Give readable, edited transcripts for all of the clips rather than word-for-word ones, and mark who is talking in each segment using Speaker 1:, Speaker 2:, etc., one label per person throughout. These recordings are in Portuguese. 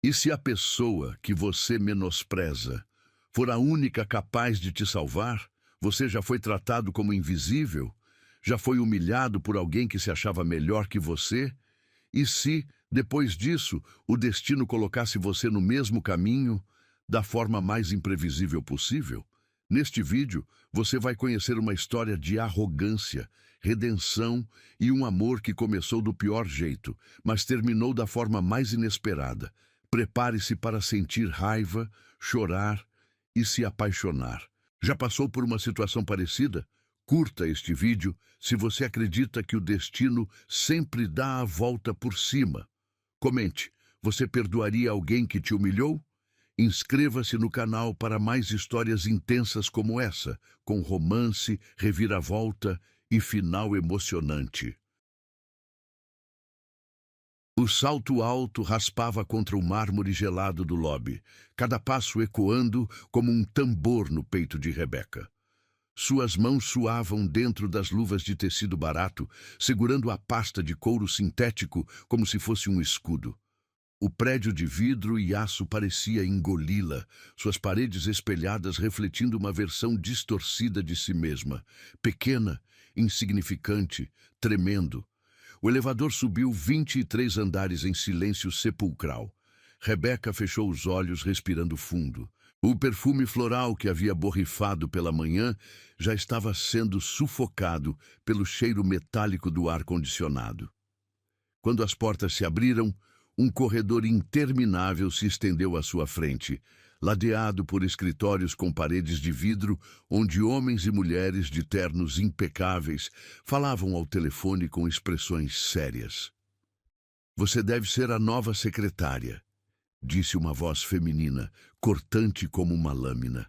Speaker 1: E se a pessoa que você menospreza for a única capaz de te salvar, você já foi tratado como invisível? Já foi humilhado por alguém que se achava melhor que você? E se, depois disso, o destino colocasse você no mesmo caminho, da forma mais imprevisível possível? Neste vídeo, você vai conhecer uma história de arrogância, redenção e um amor que começou do pior jeito, mas terminou da forma mais inesperada. Prepare-se para sentir raiva, chorar e se apaixonar. Já passou por uma situação parecida? Curta este vídeo se você acredita que o destino sempre dá a volta por cima. Comente, você perdoaria alguém que te humilhou? Inscreva-se no canal para mais histórias intensas como essa, com romance, reviravolta e final emocionante. O salto alto raspava contra o mármore gelado do lobby, cada passo ecoando como um tambor no peito de Rebeca. Suas mãos suavam dentro das luvas de tecido barato, segurando a pasta de couro sintético como se fosse um escudo. O prédio de vidro e aço parecia engoli-la, suas paredes espelhadas refletindo uma versão distorcida de si mesma, pequena, insignificante, tremendo. O elevador subiu 23 andares em silêncio sepulcral. Rebeca fechou os olhos, respirando fundo. O perfume floral que havia borrifado pela manhã já estava sendo sufocado pelo cheiro metálico do ar-condicionado. Quando as portas se abriram, um corredor interminável se estendeu à sua frente, ladeado por escritórios com paredes de vidro, onde homens e mulheres de ternos impecáveis falavam ao telefone com expressões sérias. "Você deve ser a nova secretária", disse uma voz feminina, cortante como uma lâmina.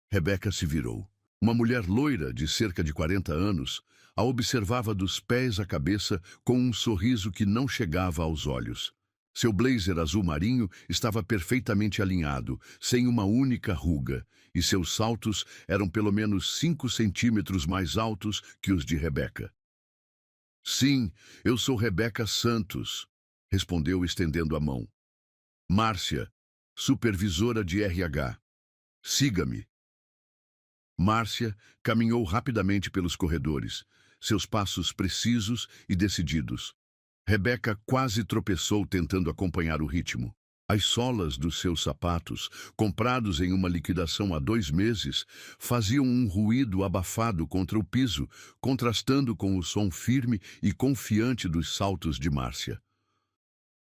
Speaker 1: Rebeca se virou. Uma mulher loira, de cerca de 40 anos, a observava dos pés à cabeça com um sorriso que não chegava aos olhos. Seu blazer azul marinho estava perfeitamente alinhado, sem uma única ruga, e seus saltos eram pelo menos 5 centímetros mais altos que os de Rebeca. "Sim, eu sou Rebeca Santos", respondeu estendendo a mão. "Márcia, supervisora de RH. Siga-me." Márcia caminhou rapidamente pelos corredores, seus passos precisos e decididos. Rebeca quase tropeçou tentando acompanhar o ritmo. As solas dos seus sapatos, comprados em uma liquidação há 2 meses, faziam um ruído abafado contra o piso, contrastando com o som firme e confiante dos saltos de Márcia.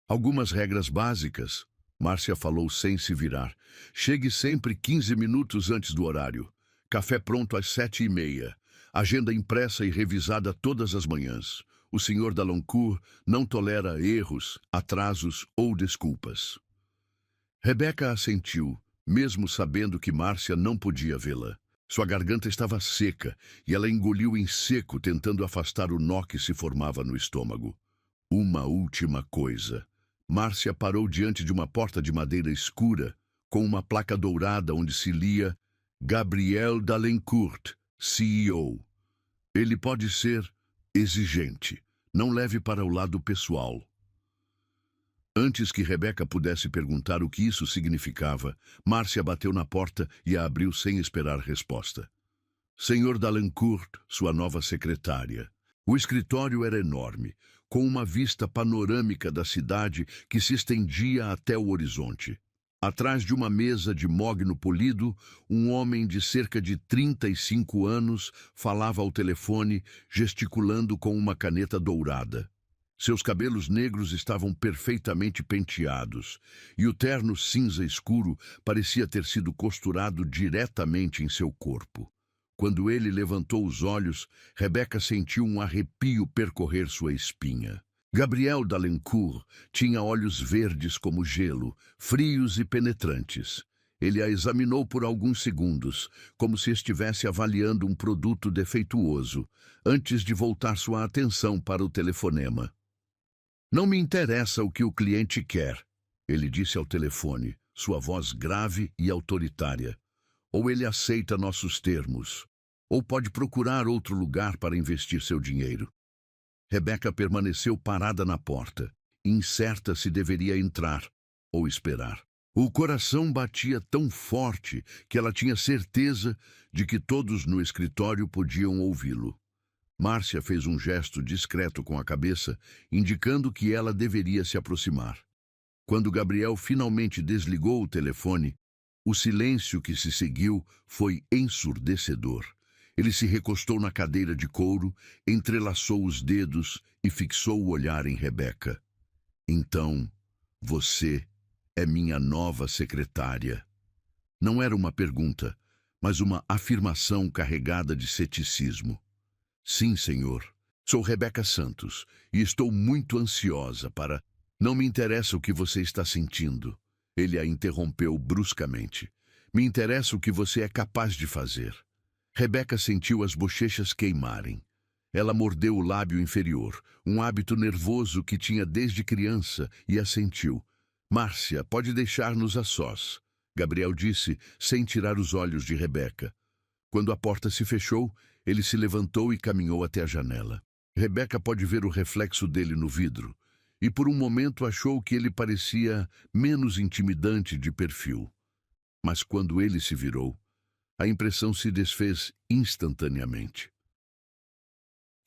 Speaker 1: "Algumas regras básicas", Márcia falou sem se virar. "Chegue sempre 15 minutos antes do horário. Café pronto às 7h30. Agenda impressa e revisada todas as manhãs. O Sr. Dalancourt não tolera erros, atrasos ou desculpas." Rebeca assentiu, mesmo sabendo que Márcia não podia vê-la. Sua garganta estava seca e ela engoliu em seco, tentando afastar o nó que se formava no estômago. Uma última coisa. Márcia parou diante de uma porta de madeira escura, com uma placa dourada onde se lia "Gabriel Dalancourt, CEO. Ele pode ser exigente. Não leve para o lado pessoal." Antes que Rebeca pudesse perguntar o que isso significava, Márcia bateu na porta e a abriu sem esperar resposta. "Sr. Dalancourt, sua nova secretária." O escritório era enorme, com uma vista panorâmica da cidade que se estendia até o horizonte. Atrás de uma mesa de mogno polido, um homem de cerca de 35 anos falava ao telefone, gesticulando com uma caneta dourada. Seus cabelos negros estavam perfeitamente penteados, e o terno cinza escuro parecia ter sido costurado diretamente em seu corpo. Quando ele levantou os olhos, Rebeca sentiu um arrepio percorrer sua espinha. Gabriel Dalancourt tinha olhos verdes como gelo, frios e penetrantes. Ele a examinou por alguns segundos, como se estivesse avaliando um produto defeituoso, antes de voltar sua atenção para o telefonema. "Não me interessa o que o cliente quer", ele disse ao telefone, sua voz grave e autoritária. "Ou ele aceita nossos termos, ou pode procurar outro lugar para investir seu dinheiro." Rebeca permaneceu parada na porta, incerta se deveria entrar. ou esperar. O coração batia tão forte que ela tinha certeza de que todos no escritório podiam ouvi-lo. Márcia fez um gesto discreto com a cabeça, indicando que ela deveria se aproximar. Quando Gabriel finalmente desligou o telefone, o silêncio que se seguiu foi ensurdecedor. Ele se recostou na cadeira de couro, entrelaçou os dedos e fixou o olhar em Rebeca. Então, você é minha nova secretária. Não era uma pergunta, mas uma afirmação carregada de ceticismo. Sim, senhor. Sou Rebeca Santos e estou muito ansiosa para... Não me interessa o que você está sentindo. Ele a interrompeu bruscamente. Me interessa o que você é capaz de fazer. Rebeca sentiu as bochechas queimarem. Ela mordeu o lábio inferior, um hábito nervoso que tinha desde criança, e assentiu. Márcia, pode deixar-nos a sós, Gabriel disse, sem tirar os olhos de Rebeca. Quando a porta se fechou, ele se levantou e caminhou até a janela. Rebeca pode ver o reflexo dele no vidro, e por um momento achou que ele parecia menos intimidante de perfil. Mas quando ele se virou, a impressão se desfez instantaneamente.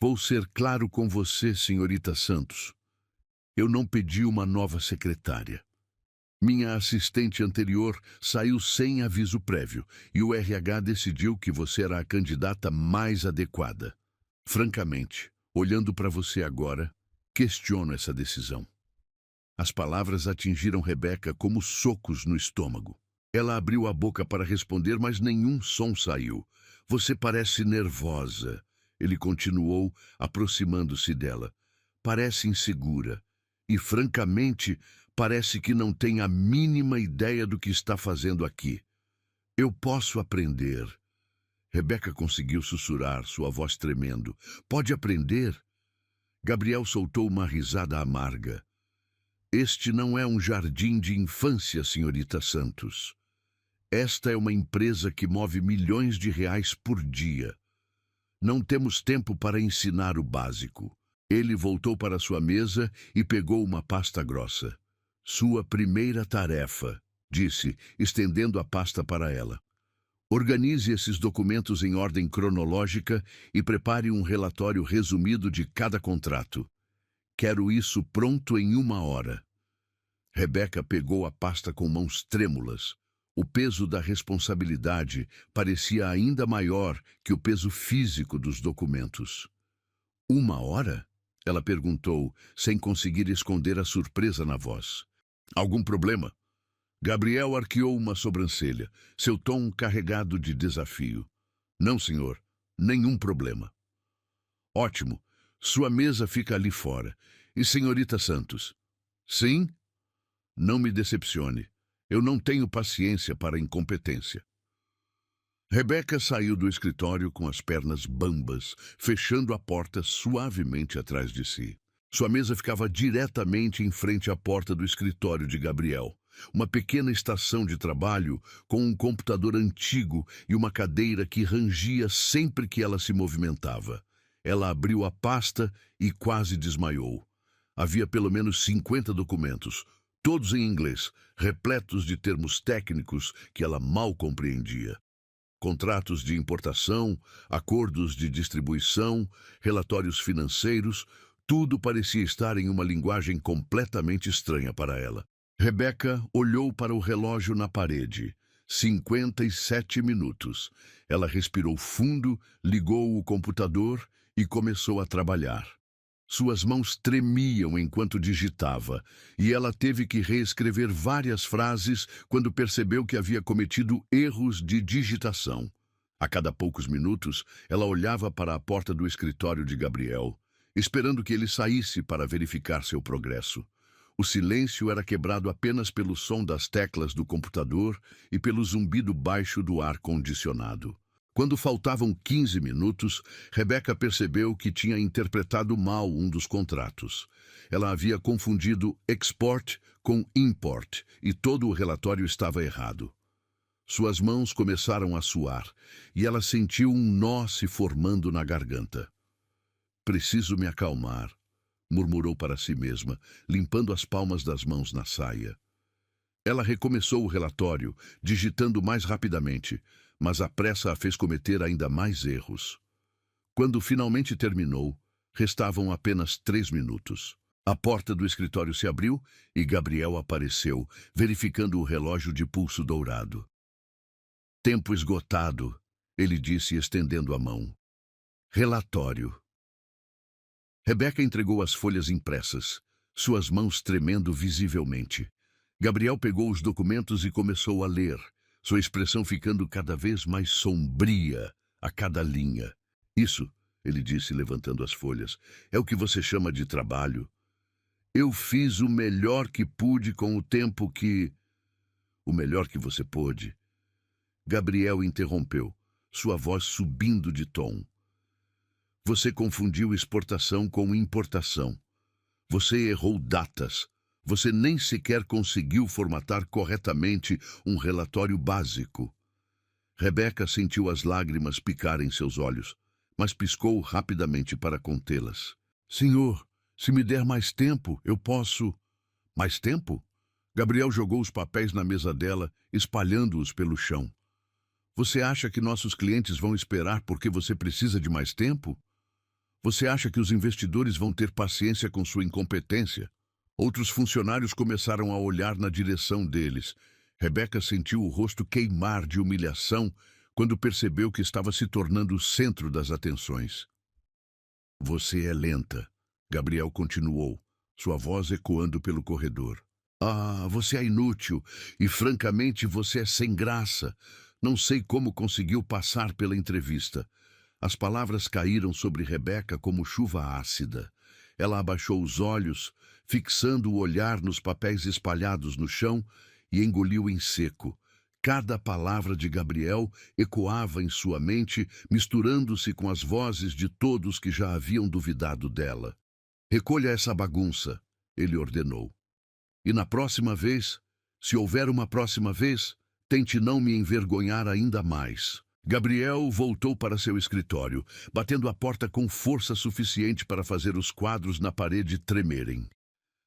Speaker 1: Vou ser claro com você, senhorita Santos. Eu não pedi uma nova secretária. Minha assistente anterior saiu sem aviso prévio e o RH decidiu que você era a candidata mais adequada. Francamente, olhando para você agora, questiono essa decisão. As palavras atingiram Rebeca como socos no estômago. Ela abriu a boca para responder, mas nenhum som saiu. Você parece nervosa, ele continuou, aproximando-se dela. Parece insegura e, francamente, parece que não tem a mínima ideia do que está fazendo aqui. Eu posso aprender. Rebeca conseguiu sussurrar, sua voz tremendo. Pode aprender? Gabriel soltou uma risada amarga. Este não é um jardim de infância, senhorita Santos. Esta é uma empresa que move milhões de reais por dia. Não temos tempo para ensinar o básico. Ele voltou para sua mesa e pegou uma pasta grossa. Sua primeira tarefa, disse, estendendo a pasta para ela. Organize esses documentos em ordem cronológica e prepare um relatório resumido de cada contrato. Quero isso pronto em 1 hora. Rebeca pegou a pasta com mãos trêmulas. O peso da responsabilidade parecia ainda maior que o peso físico dos documentos. 1 hora? Ela perguntou, sem conseguir esconder a surpresa na voz. Algum problema? Gabriel arqueou uma sobrancelha, seu tom carregado de desafio. Não, senhor, nenhum problema. Ótimo, sua mesa fica ali fora. E senhorita Santos? Sim? Não me decepcione. Eu não tenho paciência para incompetência. Rebeca saiu do escritório com as pernas bambas, fechando a porta suavemente atrás de si. Sua mesa ficava diretamente em frente à porta do escritório de Gabriel. Uma pequena estação de trabalho com um computador antigo e uma cadeira que rangia sempre que ela se movimentava. Ela abriu a pasta e quase desmaiou. Havia pelo menos 50 documentos, todos em inglês, repletos de termos técnicos que ela mal compreendia. Contratos de importação, acordos de distribuição, relatórios financeiros, tudo parecia estar em uma linguagem completamente estranha para ela. Rebeca olhou para o relógio na parede. 57 minutos. Ela respirou fundo, ligou o computador e começou a trabalhar. Suas mãos tremiam enquanto digitava, e ela teve que reescrever várias frases quando percebeu que havia cometido erros de digitação. A cada poucos minutos, ela olhava para a porta do escritório de Gabriel, esperando que ele saísse para verificar seu progresso. O silêncio era quebrado apenas pelo som das teclas do computador e pelo zumbido baixo do ar-condicionado. Quando faltavam 15 minutos, Rebeca percebeu que tinha interpretado mal um dos contratos. Ela havia confundido export com import e todo o relatório estava errado. Suas mãos começaram a suar e ela sentiu um nó se formando na garganta. Preciso me acalmar, murmurou para si mesma, limpando as palmas das mãos na saia. Ela recomeçou o relatório, digitando mais rapidamente, mas a pressa a fez cometer ainda mais erros. Quando finalmente terminou, restavam apenas 3 minutos. A porta do escritório se abriu e Gabriel apareceu, verificando o relógio de pulso dourado. Tempo esgotado, ele disse, estendendo a mão. Relatório. Rebeca entregou as folhas impressas, suas mãos tremendo visivelmente. Gabriel pegou os documentos e começou a ler, sua expressão ficando cada vez mais sombria a cada linha. Isso, ele disse, levantando as folhas, é o que você chama de trabalho. Eu fiz o melhor que pude com o tempo que... O melhor que você pôde. Gabriel interrompeu, sua voz subindo de tom. Você confundiu exportação com importação. Você errou datas. Você nem sequer conseguiu formatar corretamente um relatório básico. Rebeca sentiu as lágrimas picarem seus olhos, mas piscou rapidamente para contê-las. Senhor, se me der mais tempo, eu posso... Mais tempo? Gabriel jogou os papéis na mesa dela, espalhando-os pelo chão. Você acha que nossos clientes vão esperar porque você precisa de mais tempo? Você acha que os investidores vão ter paciência com sua incompetência? Outros funcionários começaram a olhar na direção deles. Rebeca sentiu o rosto queimar de humilhação quando percebeu que estava se tornando o centro das atenções. Você é lenta, Gabriel continuou, sua voz ecoando pelo corredor. Ah, você é inútil e, francamente, você é sem graça. Não sei como conseguiu passar pela entrevista. As palavras caíram sobre Rebeca como chuva ácida. Ela abaixou os olhos, fixando o olhar nos papéis espalhados no chão, e engoliu em seco. Cada palavra de Gabriel ecoava em sua mente, misturando-se com as vozes de todos que já haviam duvidado dela. Recolha essa bagunça, ele ordenou. E na próxima vez, se houver uma próxima vez, tente não me envergonhar ainda mais. Gabriel voltou para seu escritório, batendo a porta com força suficiente para fazer os quadros na parede tremerem.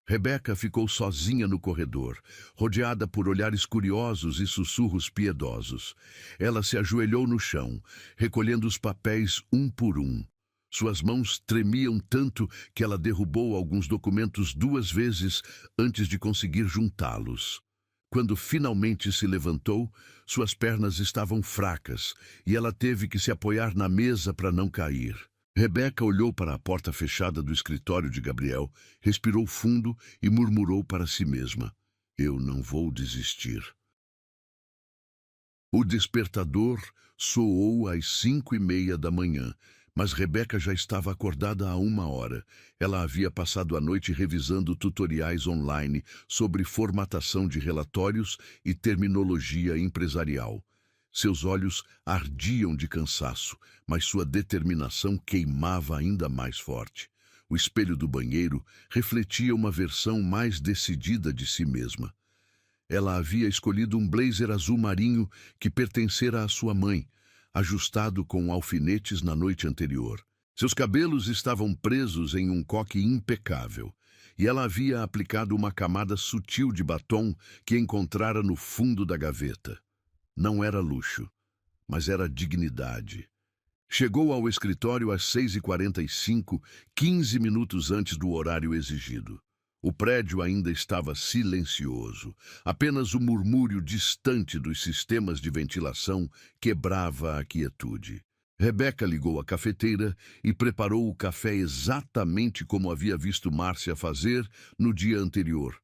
Speaker 1: Rebeca ficou sozinha no corredor, rodeada por olhares curiosos e sussurros piedosos. Ela se ajoelhou no chão, recolhendo os papéis um por um. Suas mãos tremiam tanto que ela derrubou alguns documentos 2 vezes antes de conseguir juntá-los. Quando finalmente se levantou, suas pernas estavam fracas e ela teve que se apoiar na mesa para não cair. Rebeca olhou para a porta fechada do escritório de Gabriel, respirou fundo e murmurou para si mesma: Eu não vou desistir. O despertador soou às 5:30 da manhã, mas Rebeca já estava acordada há 1 hora. Ela havia passado a noite revisando tutoriais online sobre formatação de relatórios e terminologia empresarial. Seus olhos ardiam de cansaço, mas sua determinação queimava ainda mais forte. O espelho do banheiro refletia uma versão mais decidida de si mesma. Ela havia escolhido um blazer azul marinho que pertencera à sua mãe, ajustado com alfinetes na noite anterior. Seus cabelos estavam presos em um coque impecável, e ela havia aplicado uma camada sutil de batom que encontrara no fundo da gaveta. Não era luxo, mas era dignidade. Chegou ao escritório às 6:45, 15 minutos antes do horário exigido. O prédio ainda estava silencioso. Apenas o murmúrio distante dos sistemas de ventilação quebrava a quietude. Rebeca ligou a cafeteira e preparou o café exatamente como havia visto Márcia fazer no dia anterior.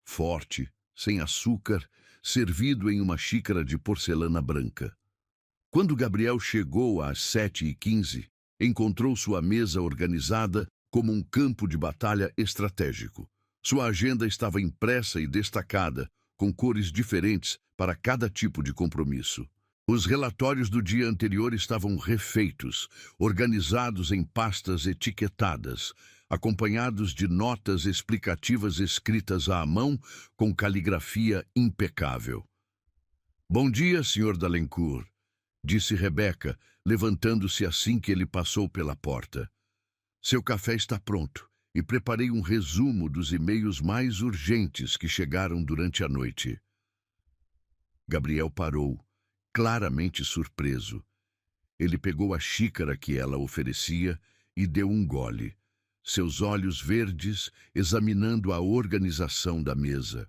Speaker 1: Forte, sem açúcar, servido em uma xícara de porcelana branca. Quando Gabriel chegou às 7:15, encontrou sua mesa organizada como um campo de batalha estratégico. Sua agenda estava impressa e destacada, com cores diferentes para cada tipo de compromisso. Os relatórios do dia anterior estavam refeitos, organizados em pastas etiquetadas, acompanhados de notas explicativas escritas à mão com caligrafia impecável. Bom dia, Sr. Dalencourt, disse Rebeca, levantando-se assim que ele passou pela porta. Seu café está pronto e preparei um resumo dos e-mails mais urgentes que chegaram durante a noite. Gabriel parou, claramente surpreso. Ele pegou a xícara que ela oferecia e deu um gole, seus olhos verdes examinando a organização da mesa.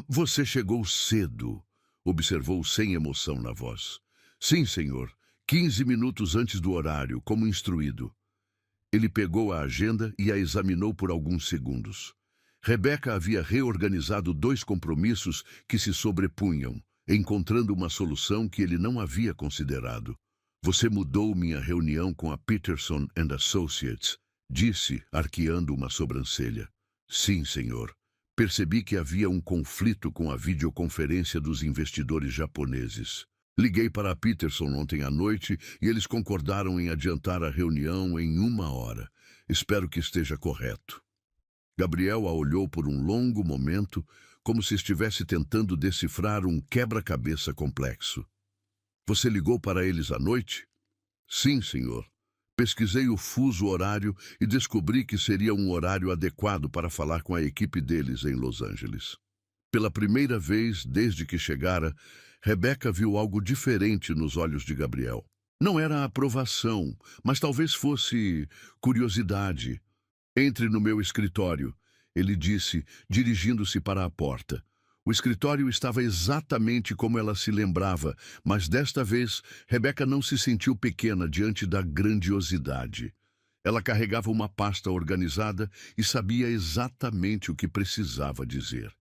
Speaker 1: Você chegou cedo, observou sem emoção na voz. Sim, senhor. 15 minutos antes do horário, como instruído. Ele pegou a agenda e a examinou por alguns segundos. Rebeca havia reorganizado 2 compromissos que se sobrepunham, encontrando uma solução que ele não havia considerado. Você mudou minha reunião com a Peterson and Associates, disse, arqueando uma sobrancelha. Sim, senhor. Percebi que havia um conflito com a videoconferência dos investidores japoneses. Liguei para a Peterson ontem à noite e eles concordaram em adiantar a reunião em 1 hora. Espero que esteja correto. Gabriel a olhou por um longo momento, como se estivesse tentando decifrar um quebra-cabeça complexo. Você ligou para eles à noite? Sim, senhor. Pesquisei o fuso horário e descobri que seria um horário adequado para falar com a equipe deles em Los Angeles. Pela primeira vez desde que chegara, Rebeca viu algo diferente nos olhos de Gabriel. Não era aprovação, mas talvez fosse curiosidade. Entre no meu escritório, ele disse, dirigindo-se para a porta. O escritório estava exatamente como ela se lembrava, mas desta vez, Rebeca não se sentiu pequena diante da grandiosidade. Ela carregava uma pasta organizada e sabia exatamente o que precisava dizer.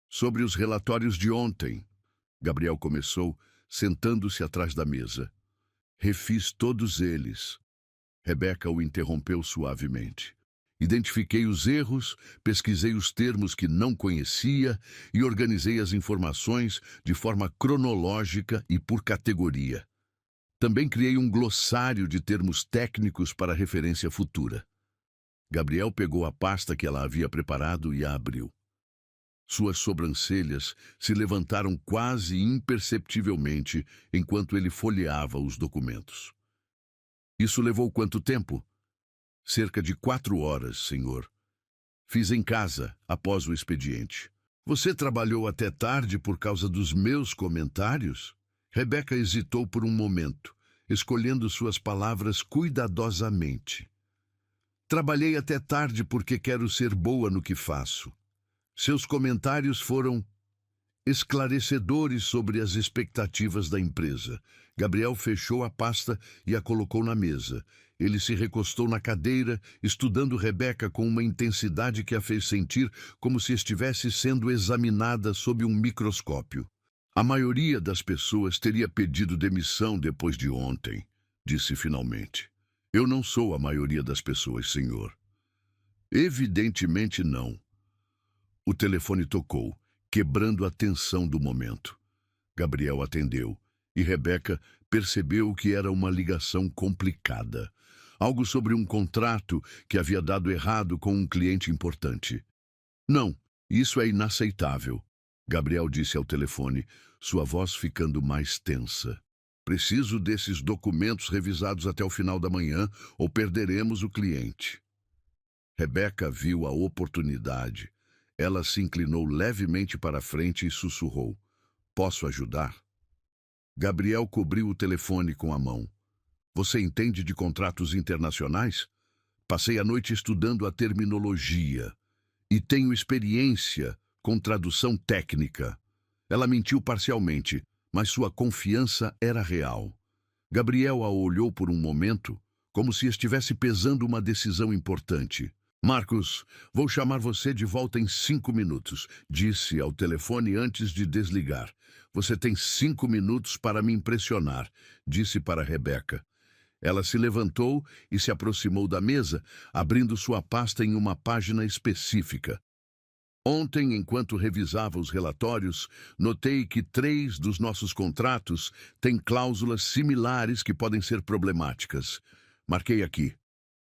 Speaker 1: Sobre os relatórios de ontem, Gabriel começou, sentando-se atrás da mesa. Refiz todos eles. Rebeca o interrompeu suavemente. Identifiquei os erros, pesquisei os termos que não conhecia e organizei as informações de forma cronológica e por categoria. Também criei um glossário de termos técnicos para referência futura. Gabriel pegou a pasta que ela havia preparado e a abriu. Suas sobrancelhas se levantaram quase imperceptivelmente enquanto ele folheava os documentos. Isso levou quanto tempo? Cerca de 4 horas, senhor. Fiz em casa, após o expediente. Você trabalhou até tarde por causa dos meus comentários? Rebeca hesitou por um momento, escolhendo suas palavras cuidadosamente. Trabalhei até tarde porque quero ser boa no que faço. Seus comentários foram esclarecedores sobre as expectativas da empresa. Gabriel fechou a pasta e a colocou na mesa. Ele se recostou na cadeira, estudando Rebeca com uma intensidade que a fez sentir como se estivesse sendo examinada sob um microscópio. A maioria das pessoas teria pedido demissão depois de ontem, disse finalmente. Eu não sou a maioria das pessoas, senhor. Evidentemente não. O telefone tocou, quebrando a tensão do momento. Gabriel atendeu, e Rebeca percebeu que era uma ligação complicada. Algo sobre um contrato que havia dado errado com um cliente importante. Não, isso é inaceitável, Gabriel disse ao telefone, sua voz ficando mais tensa. Preciso desses documentos revisados até o final da manhã ou perderemos o cliente. Rebeca viu a oportunidade. Ela se inclinou levemente para a frente e sussurrou. Posso ajudar? Gabriel cobriu o telefone com a mão. Você entende de contratos internacionais? Passei a noite estudando a terminologia e tenho experiência com tradução técnica. Ela mentiu parcialmente, mas sua confiança era real. Gabriel a olhou por um momento, como se estivesse pesando uma decisão importante. Marcos, vou chamar você de volta em 5 minutos, disse ao telefone antes de desligar. Você tem 5 minutos para me impressionar, disse para Rebeca. Ela se levantou e se aproximou da mesa, abrindo sua pasta em uma página específica. Ontem, enquanto revisava os relatórios, notei que 3 dos nossos contratos têm cláusulas similares que podem ser problemáticas. Marquei aqui.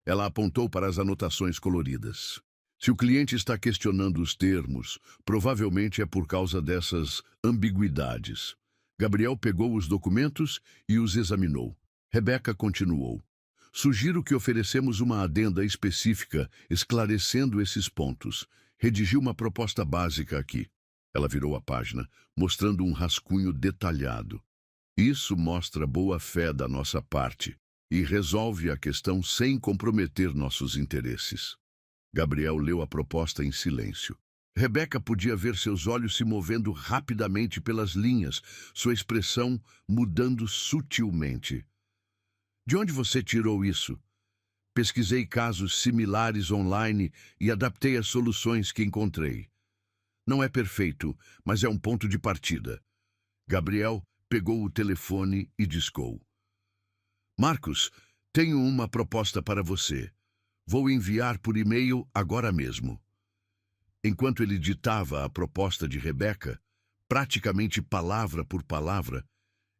Speaker 1: Ela apontou para as anotações coloridas. Se o cliente está questionando os termos, provavelmente é por causa dessas ambiguidades. Gabriel pegou os documentos e os examinou. Rebeca continuou. Sugiro que oferecemos uma adenda específica esclarecendo esses pontos. Redigi uma proposta básica aqui. Ela virou a página, mostrando um rascunho detalhado. Isso mostra boa-fé da nossa parte e resolve a questão sem comprometer nossos interesses. Gabriel leu a proposta em silêncio. Rebeca podia ver seus olhos se movendo rapidamente pelas linhas, sua expressão mudando sutilmente. De onde você tirou isso? Pesquisei casos similares online e adaptei as soluções que encontrei. Não é perfeito, mas é um ponto de partida. Gabriel pegou o telefone e discou. Marcos, tenho uma proposta para você. Vou enviar por e-mail agora mesmo. Enquanto ele ditava a proposta de Rebeca, praticamente palavra por palavra,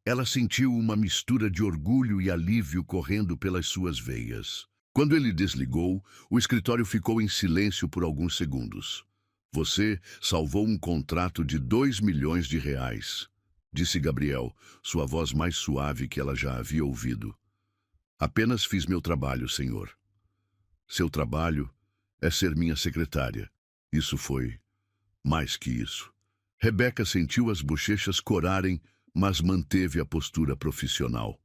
Speaker 1: ela sentiu uma mistura de orgulho e alívio correndo pelas suas veias. Quando ele desligou, o escritório ficou em silêncio por alguns segundos. Você salvou um contrato de R$ 2 milhões, disse Gabriel, sua voz mais suave que ela já havia ouvido. Apenas fiz meu trabalho, senhor. Seu trabalho é ser minha secretária. Isso foi mais que isso. Rebeca sentiu as bochechas corarem, mas manteve a postura profissional.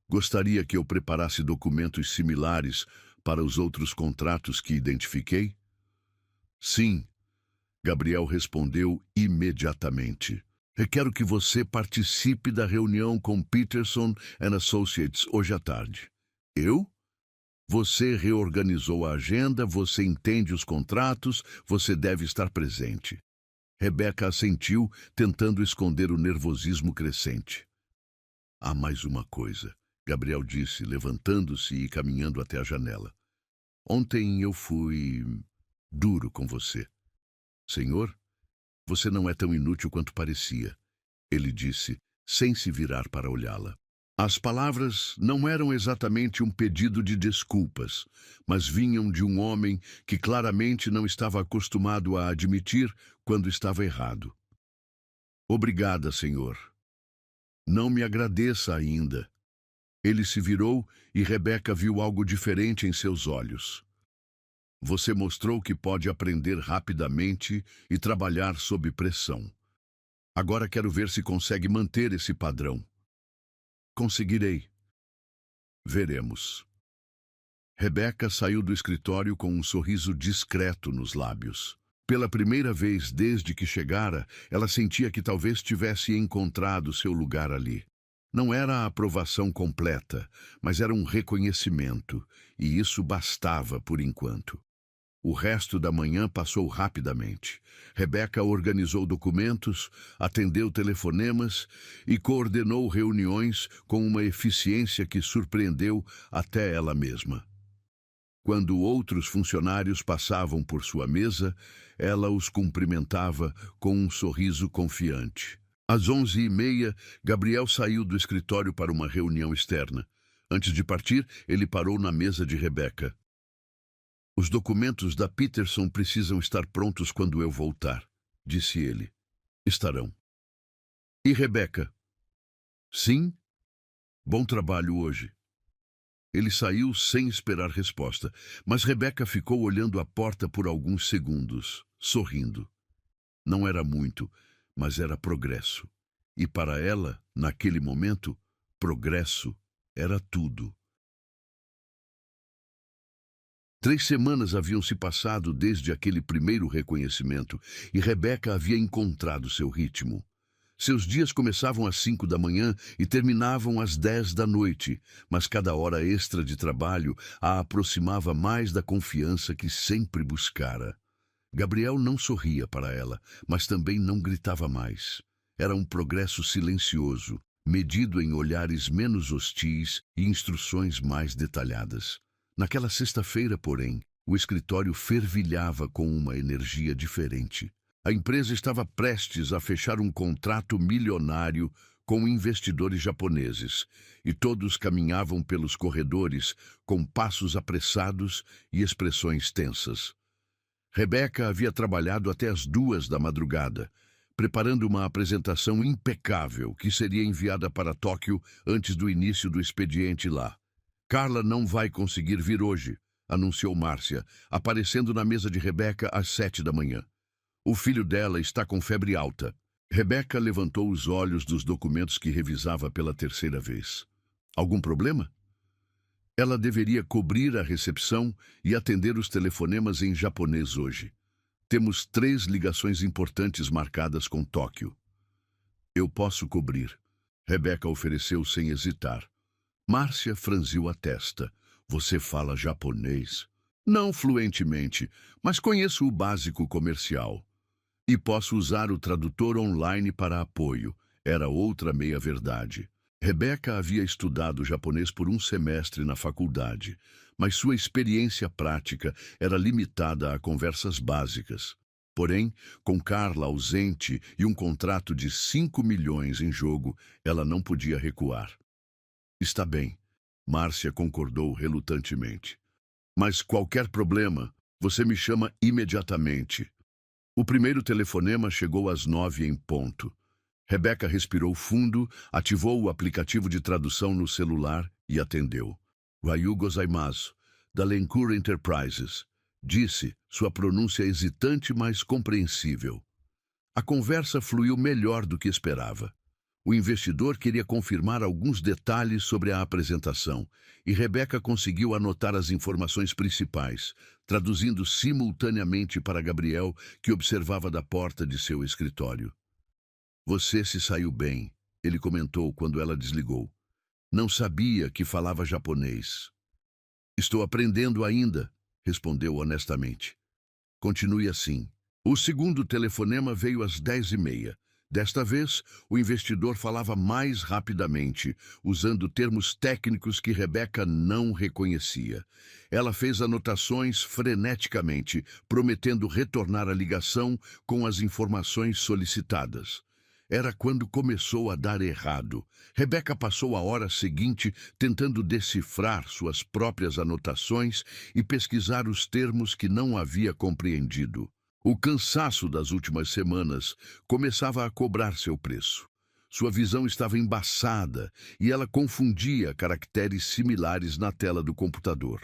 Speaker 1: Gostaria que eu preparasse documentos similares para os outros contratos que identifiquei? Sim, Gabriel respondeu imediatamente. Requero que você participe da reunião com Peterson and Associates hoje à tarde. Eu? Você reorganizou a agenda, você entende os contratos, você deve estar presente. Rebeca assentiu, tentando esconder o nervosismo crescente. Há mais uma coisa, Gabriel disse, levantando-se e caminhando até a janela. Ontem eu fui duro com você. Senhor, você não é tão inútil quanto parecia, ele disse, sem se virar para olhá-la. As palavras não eram exatamente um pedido de desculpas, mas vinham de um homem que claramente não estava acostumado a admitir quando estava errado. Obrigada, senhor. Não me agradeça ainda. Ele se virou e Rebeca viu algo diferente em seus olhos. Você mostrou que pode aprender rapidamente e trabalhar sob pressão. Agora quero ver se consegue manter esse padrão. Conseguirei. Veremos. Rebeca saiu do escritório com um sorriso discreto nos lábios. Pela primeira vez desde que chegara, ela sentia que talvez tivesse encontrado seu lugar ali. Não era a aprovação completa, mas era um reconhecimento, e isso bastava por enquanto. O resto da manhã passou rapidamente. Rebeca organizou documentos, atendeu telefonemas e coordenou reuniões com uma eficiência que surpreendeu até ela mesma. Quando outros funcionários passavam por sua mesa, ela os cumprimentava com um sorriso confiante. Às 11h30, Gabriel saiu do escritório para uma reunião externa. Antes de partir, ele parou na mesa de Rebeca. Os documentos da Peterson precisam estar prontos quando eu voltar, disse ele. Estarão. E Rebeca? Sim? Bom trabalho hoje. Ele saiu sem esperar resposta, mas Rebeca ficou olhando a porta por alguns segundos, sorrindo. Não era muito, mas era progresso. E para ela, naquele momento, progresso era tudo. 3 semanas haviam se passado desde aquele primeiro reconhecimento e Rebeca havia encontrado seu ritmo. Seus dias começavam às 5 da manhã e terminavam às 10 da noite, mas cada hora extra de trabalho a aproximava mais da confiança que sempre buscara. Gabriel não sorria para ela, mas também não gritava mais. Era um progresso silencioso, medido em olhares menos hostis e instruções mais detalhadas. Naquela sexta-feira, porém, o escritório fervilhava com uma energia diferente. A empresa estava prestes a fechar um contrato milionário com investidores japoneses, e todos caminhavam pelos corredores com passos apressados e expressões tensas. Rebeca havia trabalhado até as 2 da madrugada, preparando uma apresentação impecável que seria enviada para Tóquio antes do início do expediente lá. Carla não vai conseguir vir hoje, anunciou Márcia, aparecendo na mesa de Rebeca às 7 da manhã. O filho dela está com febre alta. Rebeca levantou os olhos dos documentos que revisava pela terceira vez. Algum problema? Ela deveria cobrir a recepção e atender os telefonemas em japonês hoje. Temos 3 ligações importantes marcadas com Tóquio. Eu posso cobrir. Rebeca ofereceu sem hesitar. Márcia franziu a testa. Você fala japonês? Não fluentemente, mas conheço o básico comercial. E posso usar o tradutor online para apoio. Era outra meia-verdade. Rebeca havia estudado japonês por um semestre na faculdade, mas sua experiência prática era limitada a conversas básicas. Porém, com Carla ausente e um contrato de 5 milhões em jogo, ela não podia recuar. Está bem, Márcia concordou relutantemente. Mas qualquer problema, você me chama imediatamente. O primeiro telefonema chegou às 9 em ponto. Rebeca respirou fundo, ativou o aplicativo de tradução no celular e atendeu. Ryu gozaimasu, da Lencour Enterprises, disse, sua pronúncia hesitante, mas compreensível. A conversa fluiu melhor do que esperava. O investidor queria confirmar alguns detalhes sobre a apresentação, e Rebeca conseguiu anotar as informações principais, traduzindo simultaneamente para Gabriel, que observava da porta de seu escritório. Você se saiu bem, ele comentou quando ela desligou. Não sabia que falava japonês. Estou aprendendo ainda, respondeu honestamente. Continue assim. O segundo telefonema veio às 10h30. Desta vez, o investidor falava mais rapidamente, usando termos técnicos que Rebeca não reconhecia. Ela fez anotações freneticamente, prometendo retornar a ligação com as informações solicitadas. Era quando começou a dar errado. Rebeca passou a hora seguinte tentando decifrar suas próprias anotações e pesquisar os termos que não havia compreendido. O cansaço das últimas semanas começava a cobrar seu preço. Sua visão estava embaçada e ela confundia caracteres similares na tela do computador.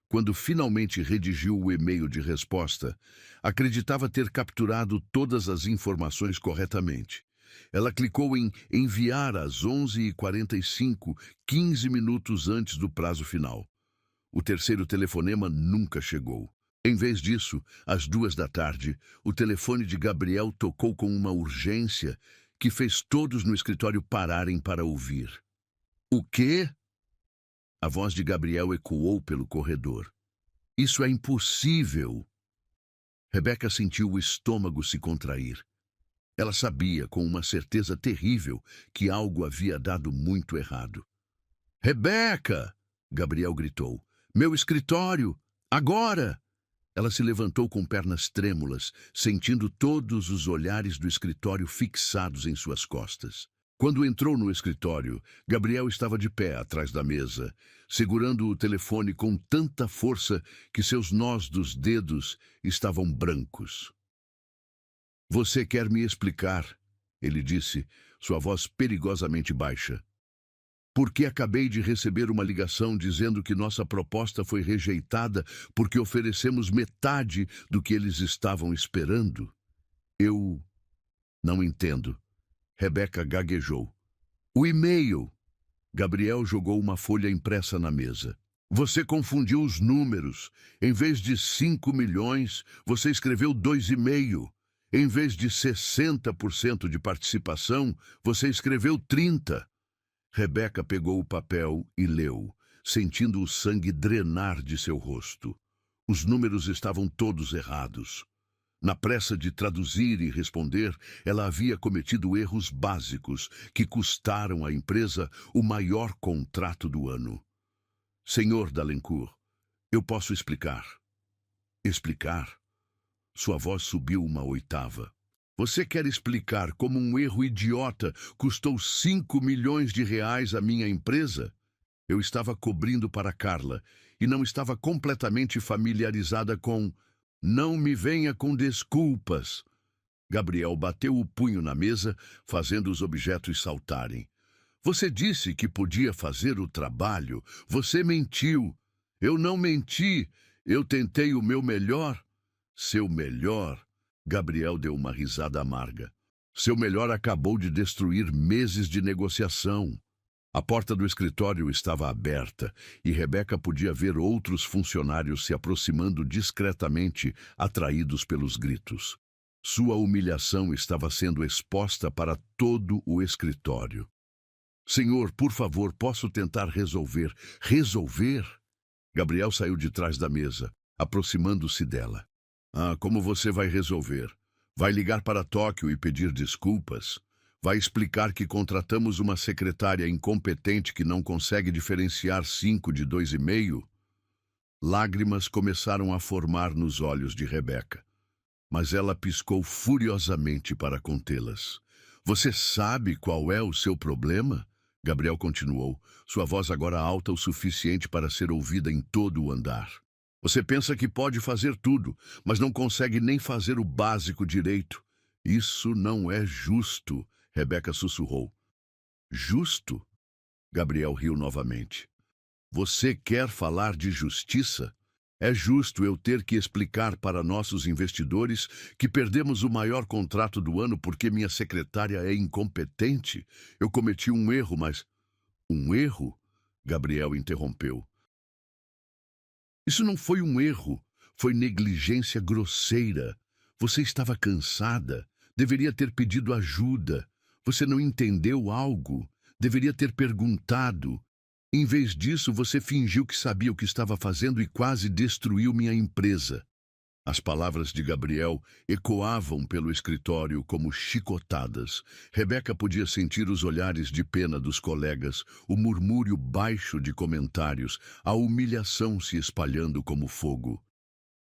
Speaker 1: Quando finalmente redigiu o e-mail de resposta, acreditava ter capturado todas as informações corretamente. Ela clicou em enviar às 11h45, 15 minutos antes do prazo final. O terceiro telefonema nunca chegou. Em vez disso, às 2h, o telefone de Gabriel tocou com uma urgência que fez todos no escritório pararem para ouvir. O quê? A voz de Gabriel ecoou pelo corredor. Isso é impossível! Rebeca sentiu o estômago se contrair. Ela sabia, com uma certeza terrível, que algo havia dado muito errado. Rebeca! Gabriel gritou. Meu escritório! Agora! Ela se levantou com pernas trêmulas, sentindo todos os olhares do escritório fixados em suas costas. Quando entrou no escritório, Gabriel estava de pé atrás da mesa, segurando o telefone com tanta força que seus nós dos dedos estavam brancos. Você quer me explicar, ele disse, sua voz perigosamente baixa. Porque acabei de receber uma ligação dizendo que nossa proposta foi rejeitada porque oferecemos metade do que eles estavam esperando? Eu não entendo. Rebeca gaguejou. O e-mail. Gabriel jogou uma folha impressa na mesa. Você confundiu os números. Em vez de 5 milhões, você escreveu 2,5. Em vez de 60% de participação, você escreveu 30%. Rebeca pegou o papel e leu, sentindo o sangue drenar de seu rosto. Os números estavam todos errados. Na pressa de traduzir e responder, ela havia cometido erros básicos que custaram à empresa o maior contrato do ano. Senhor Dalencourt, eu posso explicar. Explicar? Sua voz subiu uma oitava. Você quer explicar como um erro idiota custou 5 milhões de reais à minha empresa? Eu estava cobrindo para Carla e não estava completamente familiarizada com... Não me venha com desculpas. Gabriel bateu o punho na mesa, fazendo os objetos saltarem. Você disse que podia fazer o trabalho. Você mentiu. Eu não menti. Eu tentei o meu melhor. Seu melhor? Gabriel deu uma risada amarga. Seu melhor acabou de destruir meses de negociação. A porta do escritório estava aberta e Rebeca podia ver outros funcionários se aproximando discretamente, atraídos pelos gritos. Sua humilhação estava sendo exposta para todo o escritório. Senhor, por favor, posso tentar resolver. Resolver? Gabriel saiu de trás da mesa, aproximando-se dela. Ah, como você vai resolver? Vai ligar para Tóquio e pedir desculpas? Vai explicar que contratamos uma secretária incompetente que não consegue diferenciar 5 de 2,5? Lágrimas começaram a formar nos olhos de Rebeca, mas ela piscou furiosamente para contê-las. Você sabe qual é o seu problema? Gabriel continuou, sua voz agora alta o suficiente para ser ouvida em todo o andar. Você pensa que pode fazer tudo, mas não consegue nem fazer o básico direito. Isso não é justo, Rebeca sussurrou. Justo? Gabriel riu novamente. Você quer falar de justiça? É justo eu ter que explicar para nossos investidores que perdemos o maior contrato do ano porque minha secretária é incompetente? Eu cometi um erro, mas... Um erro? Gabriel interrompeu. Isso não foi um erro, foi negligência grosseira. Você estava cansada, deveria ter pedido ajuda. Você não entendeu algo, deveria ter perguntado. Em vez disso, você fingiu que sabia o que estava fazendo e quase destruiu minha empresa. As palavras de Gabriel ecoavam pelo escritório como chicotadas. Rebeca podia sentir os olhares de pena dos colegas, o murmúrio baixo de comentários, a humilhação se espalhando como fogo.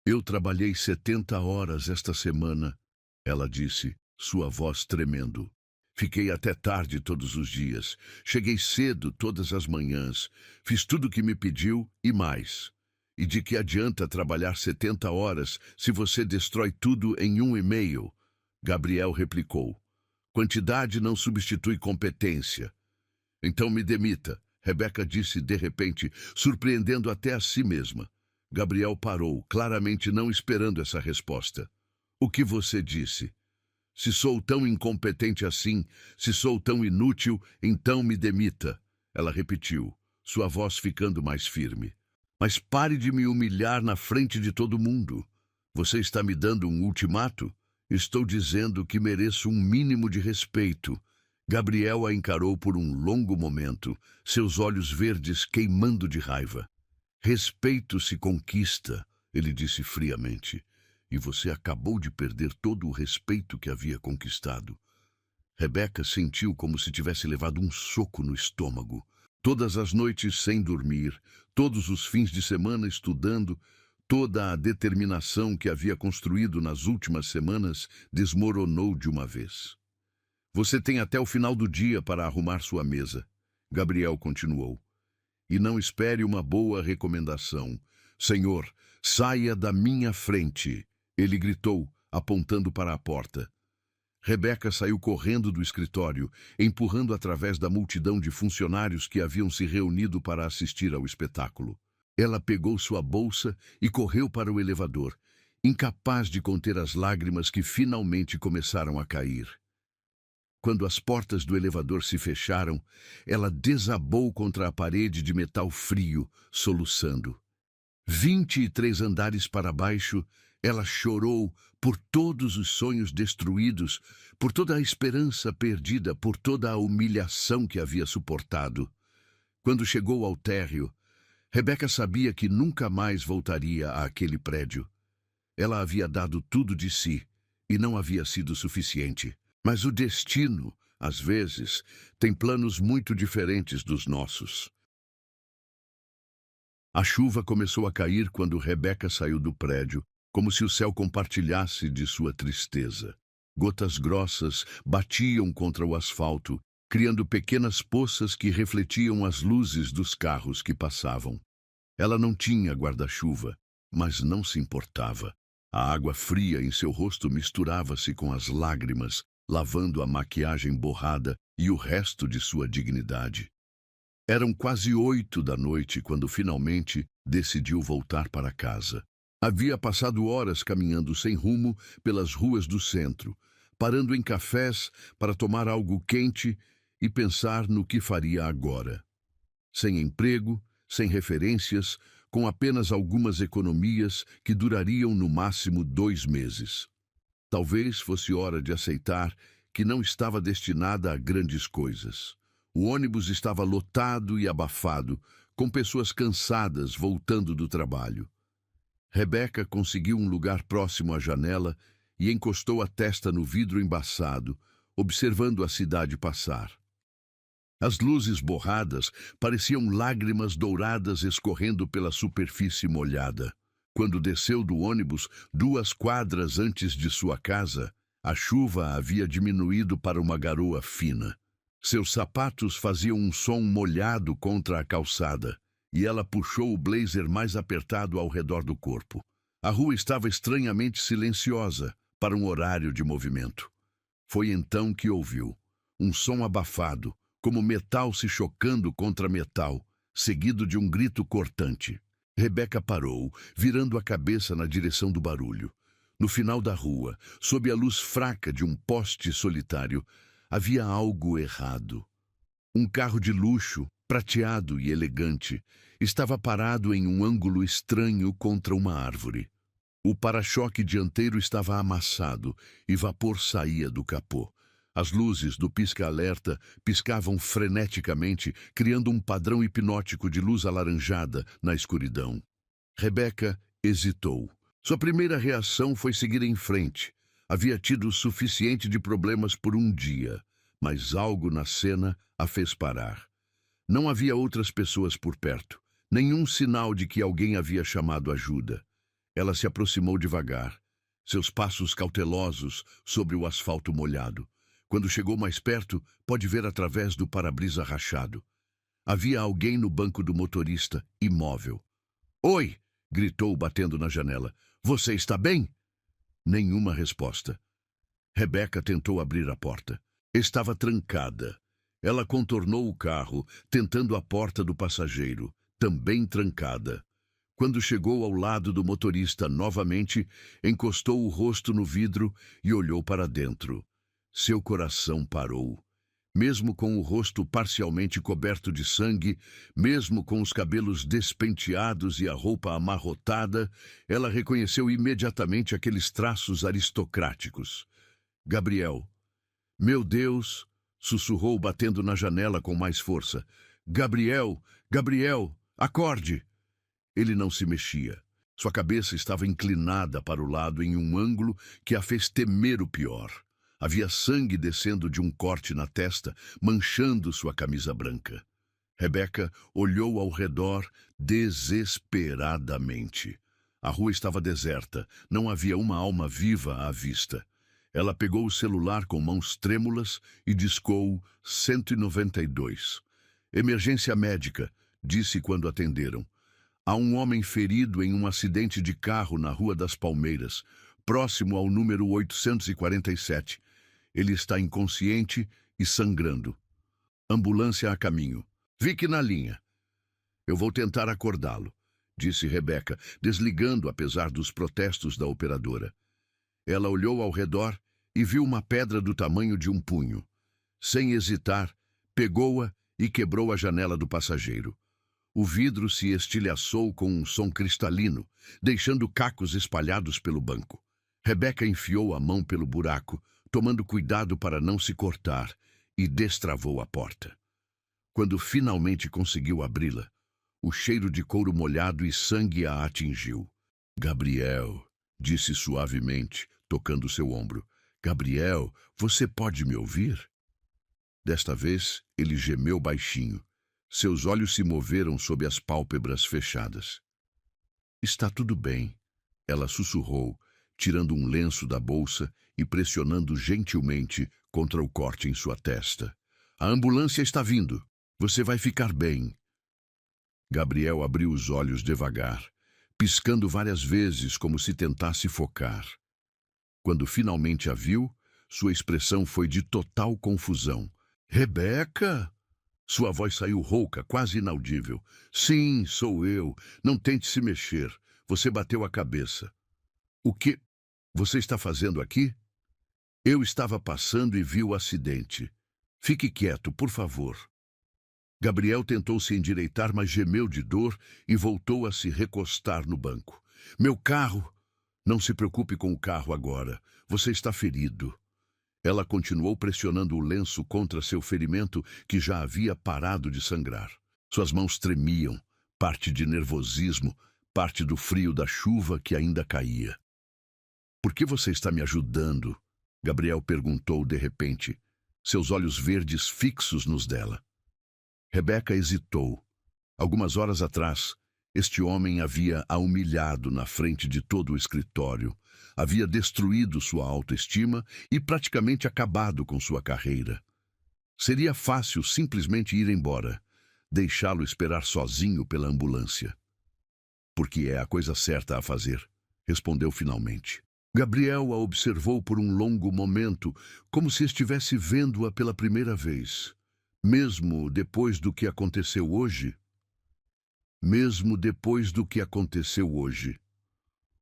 Speaker 1: Eu trabalhei 70 horas esta semana, ela disse, sua voz tremendo. Fiquei até tarde todos os dias. Cheguei cedo todas as manhãs. Fiz tudo o que me pediu e mais. E de que adianta trabalhar 70 horas se você destrói tudo em 1,5? Gabriel replicou. Quantidade não substitui competência. Então me demita, Rebeca disse de repente, surpreendendo até a si mesma. Gabriel parou, claramente não esperando essa resposta. O que você disse? Se sou tão incompetente assim, se sou tão inútil, então me demita. Ela repetiu, sua voz ficando mais firme. Mas pare de me humilhar na frente de todo mundo. Você está me dando um ultimato? Estou dizendo que mereço um mínimo de respeito. Gabriel a encarou por um longo momento, seus olhos verdes queimando de raiva. Respeito se conquista, ele disse friamente. E você acabou de perder todo o respeito que havia conquistado. Rebeca sentiu como se tivesse levado um soco no estômago. Todas as noites sem dormir, todos os fins de semana estudando, toda a determinação que havia construído nas últimas semanas desmoronou de uma vez. Você tem até o final do dia para arrumar sua mesa, Gabriel continuou. E não espere uma boa recomendação. Senhor, saia da minha frente. Ele gritou, apontando para a porta. Rebeca saiu correndo do escritório, empurrando através da multidão de funcionários que haviam se reunido para assistir ao espetáculo. Ela pegou sua bolsa e correu para o elevador, incapaz de conter as lágrimas que finalmente começaram a cair. Quando as portas do elevador se fecharam, ela desabou contra a parede de metal frio, soluçando. 23 andares para baixo, ela chorou por todos os sonhos destruídos, por toda a esperança perdida, por toda a humilhação que havia suportado. Quando chegou ao térreo, Rebeca sabia que nunca mais voltaria àquele prédio. Ela havia dado tudo de si e não havia sido suficiente. Mas o destino, às vezes, tem planos muito diferentes dos nossos. A chuva começou a cair quando Rebeca saiu do prédio, como se o céu compartilhasse de sua tristeza. Gotas grossas batiam contra o asfalto, criando pequenas poças que refletiam as luzes dos carros que passavam. Ela não tinha guarda-chuva, mas não se importava. A água fria em seu rosto misturava-se com as lágrimas, lavando a maquiagem borrada e o resto de sua dignidade. Eram quase 8 da noite quando finalmente decidiu voltar para casa. Havia passado horas caminhando sem rumo pelas ruas do centro, parando em cafés para tomar algo quente e pensar no que faria agora. Sem emprego, sem referências, com apenas algumas economias que durariam no máximo 2 meses. Talvez fosse hora de aceitar que não estava destinada a grandes coisas. O ônibus estava lotado e abafado, com pessoas cansadas voltando do trabalho. Rebeca conseguiu um lugar próximo à janela e encostou a testa no vidro embaçado, observando a cidade passar. As luzes borradas pareciam lágrimas douradas escorrendo pela superfície molhada. Quando desceu do ônibus 2 quadras antes de sua casa, a chuva havia diminuído para uma garoa fina. Seus sapatos faziam um som molhado contra a calçada, e ela puxou o blazer mais apertado ao redor do corpo. A rua estava estranhamente silenciosa para um horário de movimento. Foi então que ouviu um som abafado, como metal se chocando contra metal, seguido de um grito cortante. Rebeca parou, virando a cabeça na direção do barulho. No final da rua, sob a luz fraca de um poste solitário, havia algo errado. Um carro de luxo, prateado e elegante, estava parado em um ângulo estranho contra uma árvore. O para-choque dianteiro estava amassado e vapor saía do capô. As luzes do pisca-alerta piscavam freneticamente, criando um padrão hipnótico de luz alaranjada na escuridão. Rebeca hesitou. Sua primeira reação foi seguir em frente. Havia tido o suficiente de problemas por um dia, mas algo na cena a fez parar. Não havia outras pessoas por perto, nenhum sinal de que alguém havia chamado ajuda. Ela se aproximou devagar, seus passos cautelosos sobre o asfalto molhado. Quando chegou mais perto, pôde ver através do para-brisa rachado. Havia alguém no banco do motorista, imóvel. "Oi!" gritou, batendo na janela. "Você está bem?" Nenhuma resposta. Rebeca tentou abrir a porta. Estava trancada. Ela contornou o carro, tentando a porta do passageiro, também trancada. Quando chegou ao lado do motorista novamente, encostou o rosto no vidro e olhou para dentro. Seu coração parou. Mesmo com o rosto parcialmente coberto de sangue, mesmo com os cabelos despenteados e a roupa amarrotada, ela reconheceu imediatamente aqueles traços aristocráticos. "Gabriel." "Meu Deus!" sussurrou, batendo na janela com mais força. "Gabriel! Gabriel! Acorde!" Ele não se mexia. Sua cabeça estava inclinada para o lado em um ângulo que a fez temer o pior. Havia sangue descendo de um corte na testa, manchando sua camisa branca. Rebeca olhou ao redor desesperadamente. A rua estava deserta, não havia uma alma viva à vista. Ela pegou o celular com mãos trêmulas e discou 192. "Emergência médica", disse quando atenderam. "Há um homem ferido em um acidente de carro na Rua das Palmeiras, próximo ao número 847. Ele está inconsciente e sangrando. Ambulância a caminho. Fique na linha." "Eu vou tentar acordá-lo", disse Rebeca, desligando apesar dos protestos da operadora. Ela olhou ao redor e viu uma pedra do tamanho de um punho. Sem hesitar, pegou-a e quebrou a janela do passageiro. O vidro se estilhaçou com um som cristalino, deixando cacos espalhados pelo banco. Rebeca enfiou a mão pelo buraco, tomando cuidado para não se cortar, e destravou a porta. Quando finalmente conseguiu abri-la, o cheiro de couro molhado e sangue a atingiu. "Gabriel", disse suavemente, tocando seu ombro. "Gabriel, você pode me ouvir?" Desta vez, ele gemeu baixinho. Seus olhos se moveram sob as pálpebras fechadas. "Está tudo bem", ela sussurrou, tirando um lenço da bolsa e pressionando gentilmente contra o corte em sua testa. "A ambulância está vindo. Você vai ficar bem." Gabriel abriu os olhos devagar, piscando várias vezes como se tentasse focar. Quando finalmente a viu, sua expressão foi de total confusão. "Rebeca?" Sua voz saiu rouca, quase inaudível. "Sim, sou eu. Não tente se mexer. Você bateu a cabeça. O que você está fazendo aqui? Eu estava passando e vi o acidente. Fique quieto, por favor. Gabriel tentou se endireitar, mas gemeu de dor e voltou a se recostar no banco. Meu carro! Não se preocupe com o carro agora. Você está ferido. Ela continuou pressionando o lenço contra seu ferimento, que já havia parado de sangrar. Suas mãos tremiam, parte de nervosismo, parte do frio da chuva que ainda caía. Por que você está me ajudando? Gabriel perguntou de repente, seus olhos verdes fixos nos dela. Rebeca hesitou. Algumas horas atrás, este homem havia a humilhado na frente de todo o escritório, havia destruído sua autoestima e praticamente acabado com sua carreira. Seria fácil simplesmente ir embora, deixá-lo esperar sozinho pela ambulância. Porque é a coisa certa a fazer, respondeu finalmente. Gabriel a observou por um longo momento, como se estivesse vendo-a pela primeira vez. Mesmo depois do que aconteceu hoje? Mesmo depois do que aconteceu hoje.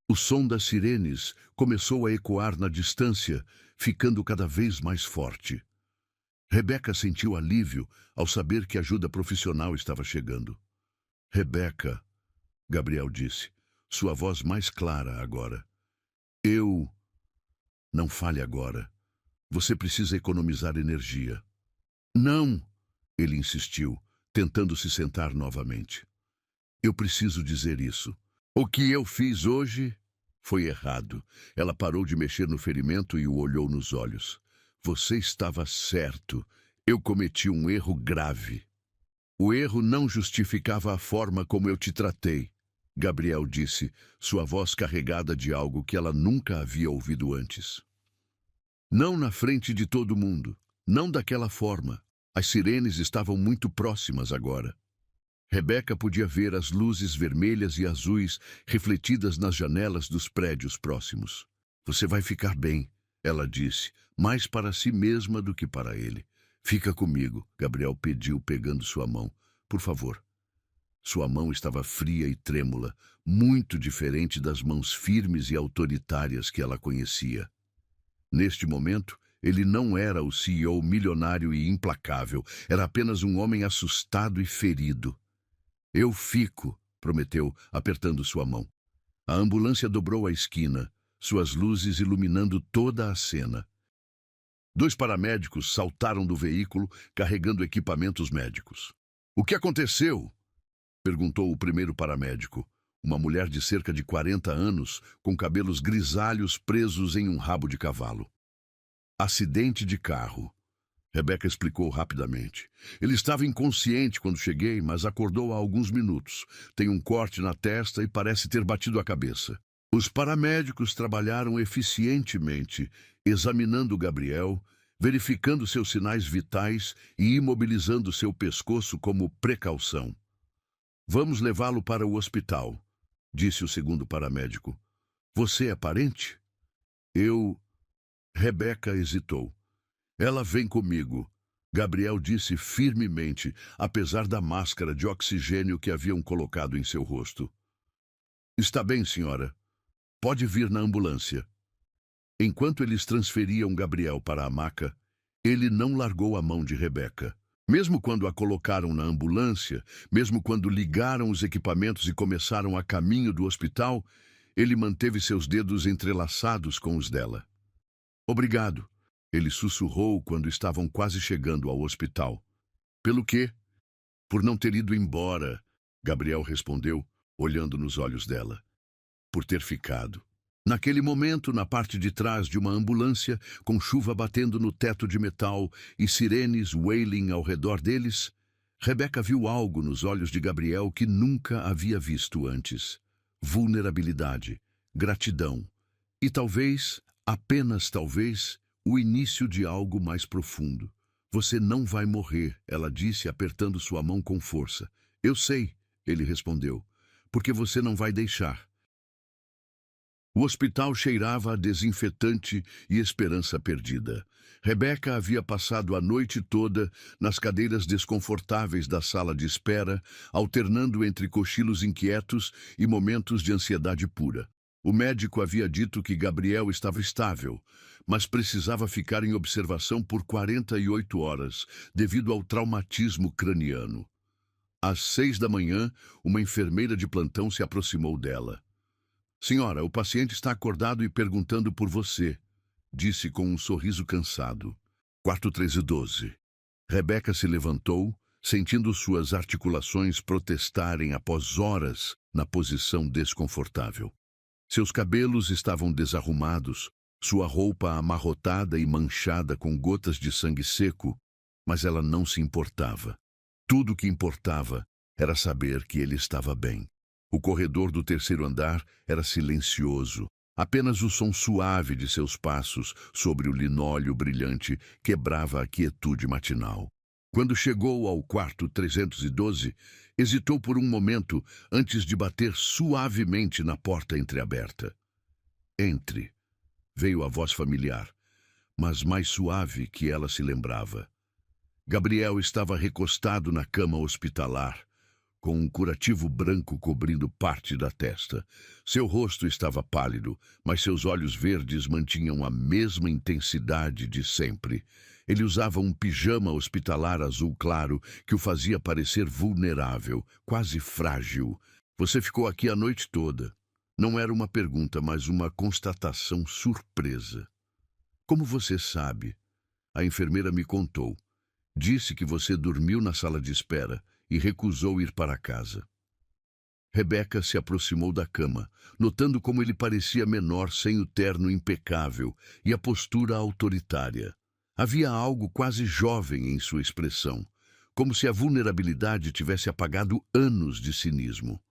Speaker 1: O som das sirenes começou a ecoar na distância, ficando cada vez mais forte. Rebeca sentiu alívio ao saber que ajuda profissional estava chegando. Rebeca, Gabriel disse, sua voz mais clara agora. Não fale agora. Você precisa economizar energia. Não, ele insistiu, tentando se sentar novamente. Eu preciso dizer isso. O que eu fiz hoje foi errado. Ela parou de mexer no ferimento e o olhou nos olhos. Você estava certo. Eu cometi um erro grave. O erro não justificava a forma como eu te tratei, Gabriel disse, sua voz carregada de algo que ela nunca havia ouvido antes. Não na frente de todo mundo, não daquela forma. As sirenes estavam muito próximas agora. Rebeca podia ver as luzes vermelhas e azuis refletidas nas janelas dos prédios próximos. Você vai ficar bem, ela disse, mais para si mesma do que para ele. Fica comigo, Gabriel pediu, pegando sua mão. Por favor. Sua mão estava fria e trêmula, muito diferente das mãos firmes e autoritárias que ela conhecia. Neste momento, ele não era o CEO milionário e implacável, era apenas um homem assustado e ferido. Eu fico, prometeu, apertando sua mão. A ambulância dobrou a esquina, suas luzes iluminando toda a cena. 2 paramédicos saltaram do veículo, carregando equipamentos médicos. O que aconteceu? Perguntou o primeiro paramédico, uma mulher de cerca de 40 anos, com cabelos grisalhos presos em um rabo de cavalo. Acidente de carro. Rebeca explicou rapidamente. Ele estava inconsciente quando cheguei, mas acordou há alguns minutos. Tem um corte na testa e parece ter batido a cabeça. Os paramédicos trabalharam eficientemente, examinando Gabriel, verificando seus sinais vitais e imobilizando seu pescoço como precaução. Vamos levá-lo para o hospital, disse o segundo paramédico. Você é parente? Rebeca hesitou. Ela vem comigo, Gabriel disse firmemente, apesar da máscara de oxigênio que haviam colocado em seu rosto. Está bem, senhora. Pode vir na ambulância. Enquanto eles transferiam Gabriel para a maca, ele não largou a mão de Rebeca. Mesmo quando a colocaram na ambulância, mesmo quando ligaram os equipamentos e começaram a caminho do hospital, ele manteve seus dedos entrelaçados com os dela. Obrigado. Ele sussurrou quando estavam quase chegando ao hospital. Pelo quê? Por não ter ido embora, Gabriel respondeu, olhando nos olhos dela. Por ter ficado. Naquele momento, na parte de trás de uma ambulância, com chuva batendo no teto de metal e sirenes wailing ao redor deles, Rebeca viu algo nos olhos de Gabriel que nunca havia visto antes. Vulnerabilidade, gratidão e talvez, apenas talvez, o início de algo mais profundo. Você não vai morrer, ela disse, apertando sua mão com força. Eu sei, ele respondeu, porque você não vai deixar. O hospital cheirava a desinfetante e esperança perdida. Rebeca havia passado a noite toda nas cadeiras desconfortáveis da sala de espera, alternando entre cochilos inquietos e momentos de ansiedade pura. O médico havia dito que Gabriel estava estável, mas precisava ficar em observação por 48 horas, devido ao traumatismo craniano. Às 6 da manhã, uma enfermeira de plantão se aproximou dela. Senhora, o paciente está acordado e perguntando por você, disse com um sorriso cansado. Quarto 1312. Rebeca se levantou, sentindo suas articulações protestarem após horas na posição desconfortável. Seus cabelos estavam desarrumados, sua roupa amarrotada e manchada com gotas de sangue seco, mas ela não se importava. Tudo o que importava era saber que ele estava bem. O corredor do terceiro andar era silencioso. Apenas o som suave de seus passos sobre o linóleo brilhante quebrava a quietude matinal. Quando chegou ao quarto 312, hesitou por um momento antes de bater suavemente na porta entreaberta. Entre, veio a voz familiar, mas mais suave que ela se lembrava. Gabriel estava recostado na cama hospitalar, com um curativo branco cobrindo parte da testa. Seu rosto estava pálido, mas seus olhos verdes mantinham a mesma intensidade de sempre. Ele usava um pijama hospitalar azul claro que o fazia parecer vulnerável, quase frágil. Você ficou aqui a noite toda. Não era uma pergunta, mas uma constatação surpresa. Como você sabe? A enfermeira me contou. Disse que você dormiu na sala de espera e recusou ir para casa. Rebeca se aproximou da cama, notando como ele parecia menor sem o terno impecável e a postura autoritária. Havia algo quase jovem em sua expressão, como se a vulnerabilidade tivesse apagado anos de cinismo.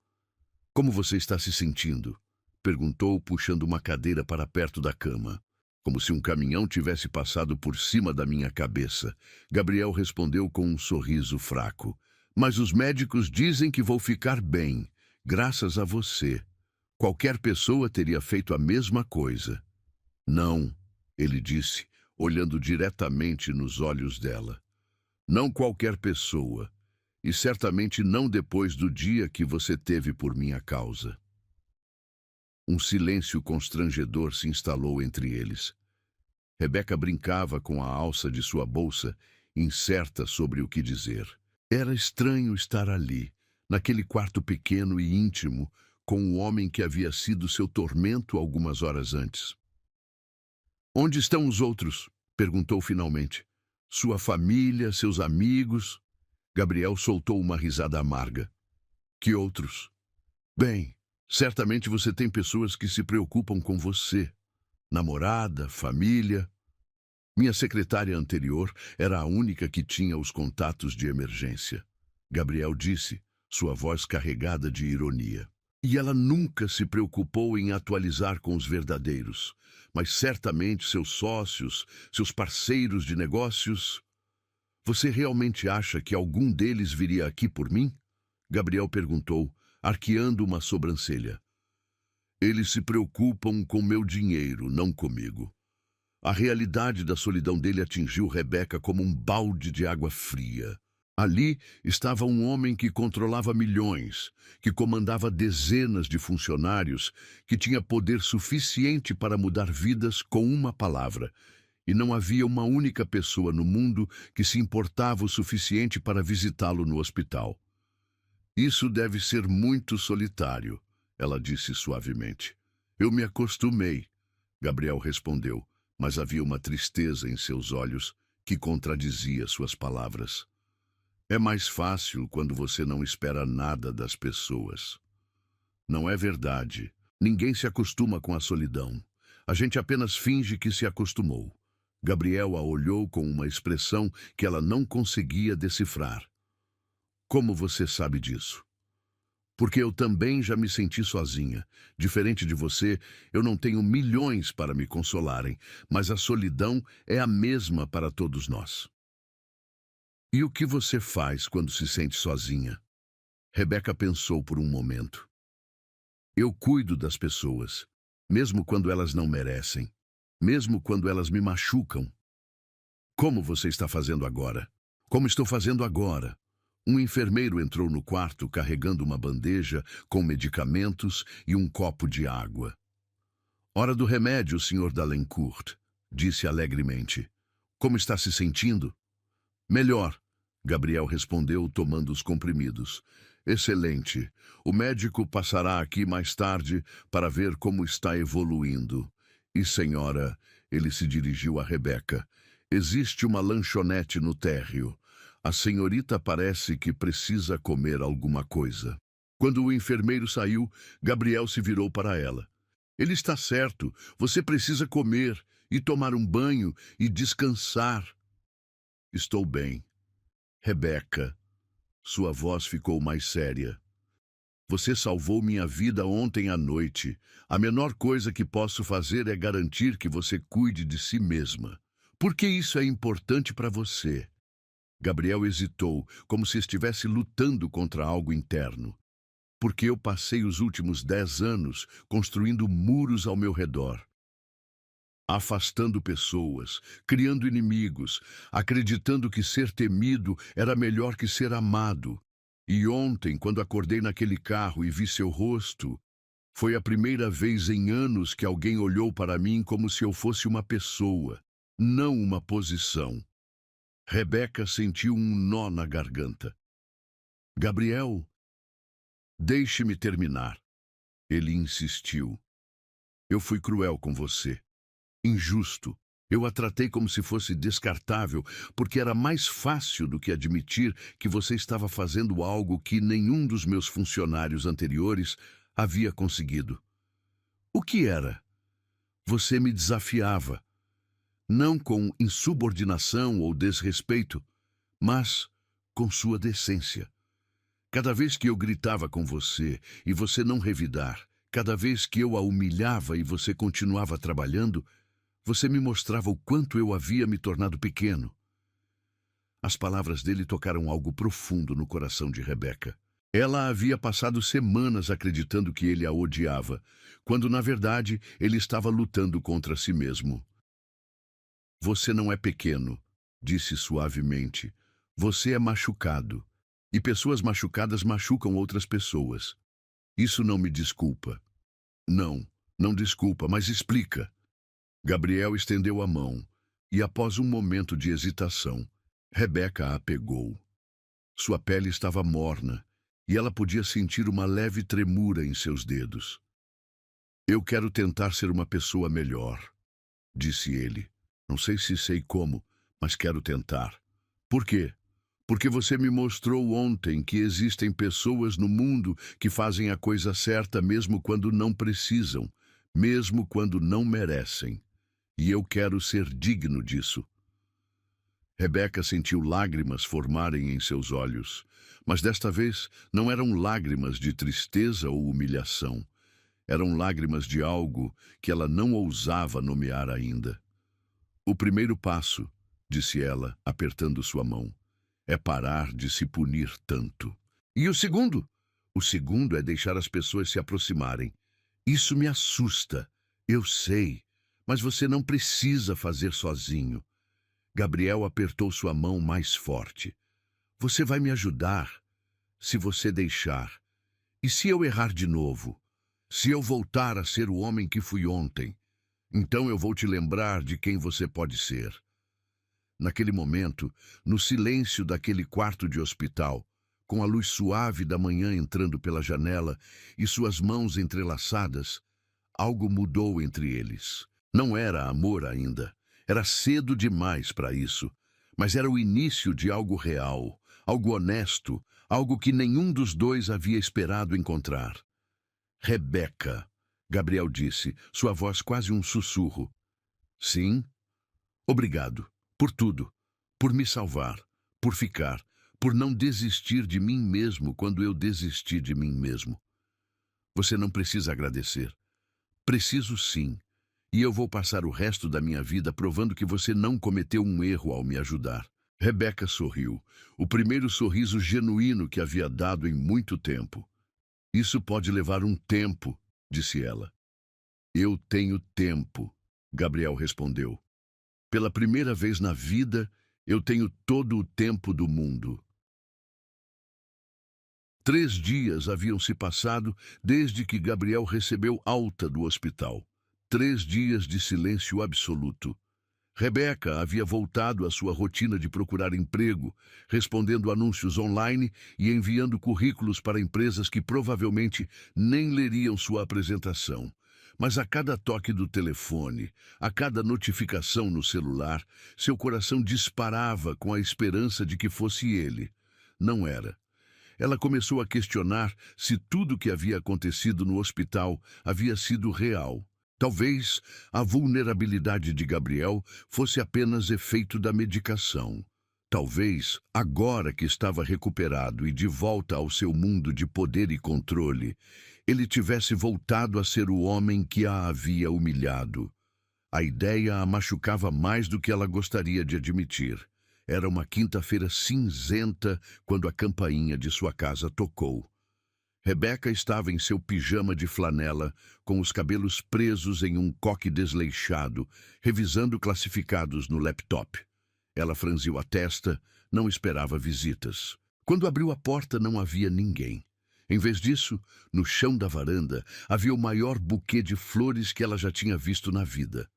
Speaker 1: Como você está se sentindo? Perguntou, puxando uma cadeira para perto da cama. Como se um caminhão tivesse passado por cima da minha cabeça. Gabriel respondeu com um sorriso fraco. Mas os médicos dizem que vou ficar bem, graças a você. Qualquer pessoa teria feito a mesma coisa. Não, ele disse, olhando diretamente nos olhos dela. Não qualquer pessoa. E certamente não depois do dia que você teve por minha causa. Um silêncio constrangedor se instalou entre eles. Rebeca brincava com a alça de sua bolsa, incerta sobre o que dizer. Era estranho estar ali, naquele quarto pequeno e íntimo, com o homem que havia sido seu tormento algumas horas antes. Onde estão os outros? Perguntou finalmente. Sua família, seus amigos? Gabriel soltou uma risada amarga. Que outros? Bem, certamente você tem pessoas que se preocupam com você. Namorada, família. Minha secretária anterior era a única que tinha os contatos de emergência. Gabriel disse, sua voz carregada de ironia. E ela nunca se preocupou em atualizar com os verdadeiros. Mas certamente seus sócios, seus parceiros de negócios... Você realmente acha que algum deles viria aqui por mim? Gabriel perguntou, arqueando uma sobrancelha. Eles se preocupam com meu dinheiro, não comigo. A realidade da solidão dele atingiu Rebeca como um balde de água fria. Ali estava um homem que controlava milhões, que comandava dezenas de funcionários, que tinha poder suficiente para mudar vidas com uma palavra. E não havia uma única pessoa no mundo que se importava o suficiente para visitá-lo no hospital. Isso deve ser muito solitário, ela disse suavemente. Eu me acostumei, Gabriel respondeu. Mas havia uma tristeza em seus olhos que contradizia suas palavras. É mais fácil quando você não espera nada das pessoas. Não é verdade. Ninguém se acostuma com a solidão. A gente apenas finge que se acostumou. Gabriel a olhou com uma expressão que ela não conseguia decifrar. Como você sabe disso? Porque eu também já me senti sozinha. Diferente de você, eu não tenho milhões para me consolarem, mas a solidão é a mesma para todos nós. E o que você faz quando se sente sozinha? Rebeca pensou por um momento. Eu cuido das pessoas. mesmo quando elas não merecem, mesmo quando elas me machucam. Como você está fazendo agora? Como estou fazendo agora? Um enfermeiro entrou no quarto carregando uma bandeja com medicamentos e um copo de água. Hora do remédio, Sr. Dalencourt, disse alegremente. Como está se sentindo? Melhor, Gabriel respondeu, tomando os comprimidos. Excelente. O médico passará aqui mais tarde para ver como está evoluindo. E, senhora, ele se dirigiu a Rebeca, existe uma lanchonete no térreo. A senhorita parece que precisa comer alguma coisa. Quando o enfermeiro saiu, Gabriel se virou para ela. Ele está certo, você precisa comer e tomar um banho e descansar. Estou bem. Rebeca, sua voz ficou mais séria. Você salvou minha vida ontem à noite. A menor coisa que posso fazer é garantir que você cuide de si mesma. Por que isso é importante para você? Gabriel hesitou, como se estivesse lutando contra algo interno. Porque eu passei os últimos 10 anos construindo muros ao meu redor, afastando pessoas, criando inimigos, acreditando que ser temido era melhor que ser amado. E ontem, quando acordei naquele carro e vi seu rosto, foi a primeira vez em anos que alguém olhou para mim como se eu fosse uma pessoa, não uma posição. Rebeca sentiu um nó na garganta. Gabriel, deixe-me terminar. Ele insistiu. Eu fui cruel com você. Injusto. Eu a tratei como se fosse descartável, porque era mais fácil do que admitir que você estava fazendo algo que nenhum dos meus funcionários anteriores havia conseguido. O que era? Você me desafiava, não com insubordinação ou desrespeito, mas com sua decência. Cada vez que eu gritava com você e você não revidar, cada vez que eu a humilhava e você continuava trabalhando, você me mostrava o quanto eu havia me tornado pequeno. As palavras dele tocaram algo profundo no coração de Rebeca. Ela havia passado semanas acreditando que ele a odiava, quando na verdade ele estava lutando contra si mesmo. Você não é pequeno, disse suavemente. Você é machucado. E pessoas machucadas machucam outras pessoas. Isso não me desculpa. Não, não desculpa, mas explica. Gabriel estendeu a mão, e após um momento de hesitação, Rebeca a pegou. Sua pele estava morna, e ela podia sentir uma leve tremura em seus dedos. Eu quero tentar ser uma pessoa melhor, disse ele. Não sei se sei como, mas quero tentar. Por quê? Porque você me mostrou ontem que existem pessoas no mundo que fazem a coisa certa mesmo quando não precisam, mesmo quando não merecem. E eu quero ser digno disso. Rebeca sentiu lágrimas formarem em seus olhos, mas desta vez não eram lágrimas de tristeza ou humilhação. Eram lágrimas de algo que ela não ousava nomear ainda. O primeiro passo, disse ela, apertando sua mão, é parar de se punir tanto. E o segundo? O segundo é deixar as pessoas se aproximarem. Isso me assusta, eu sei, mas você não precisa fazer sozinho. Gabriel apertou sua mão mais forte. Você vai me ajudar, se você deixar. E se eu errar de novo? Se eu voltar a ser o homem que fui ontem? Então eu vou te lembrar de quem você pode ser. Naquele momento, no silêncio daquele quarto de hospital, com a luz suave da manhã entrando pela janela e suas mãos entrelaçadas, algo mudou entre eles. Não era amor ainda. Era cedo demais para isso. Mas era o início de algo real, algo honesto, algo que nenhum dos dois havia esperado encontrar. Rebeca, Gabriel disse, sua voz quase um sussurro. Sim? Obrigado. Por tudo. Por me salvar. Por ficar. Por não desistir de mim mesmo quando eu desisti de mim mesmo. Você não precisa agradecer. Preciso sim. E eu vou passar o resto da minha vida provando que você não cometeu um erro ao me ajudar. Rebeca sorriu. O primeiro sorriso genuíno que havia dado em muito tempo. Isso pode levar um tempo, disse ela. Eu tenho tempo, Gabriel respondeu. Pela primeira vez na vida, eu tenho todo o tempo do mundo. 3 dias haviam se passado desde que Gabriel recebeu alta do hospital. 3 dias de silêncio absoluto. Rebeca havia voltado à sua rotina de procurar emprego, respondendo anúncios online e enviando currículos para empresas que provavelmente nem leriam sua apresentação. Mas a cada toque do telefone, a cada notificação no celular, seu coração disparava com a esperança de que fosse ele. Não era. Ela começou a questionar se tudo o que havia acontecido no hospital havia sido real. Talvez a vulnerabilidade de Gabriel fosse apenas efeito da medicação. Talvez, agora que estava recuperado e de volta ao seu mundo de poder e controle, ele tivesse voltado a ser o homem que a havia humilhado. A ideia a machucava mais do que ela gostaria de admitir. Era uma quinta-feira cinzenta quando a campainha de sua casa tocou. Rebeca estava em seu pijama de flanela, com os cabelos presos em um coque desleixado, revisando classificados no laptop. Ela franziu a testa, não esperava visitas. Quando abriu a porta, não havia ninguém. Em vez disso, no chão da varanda, havia o maior buquê de flores que ela já tinha visto na vida.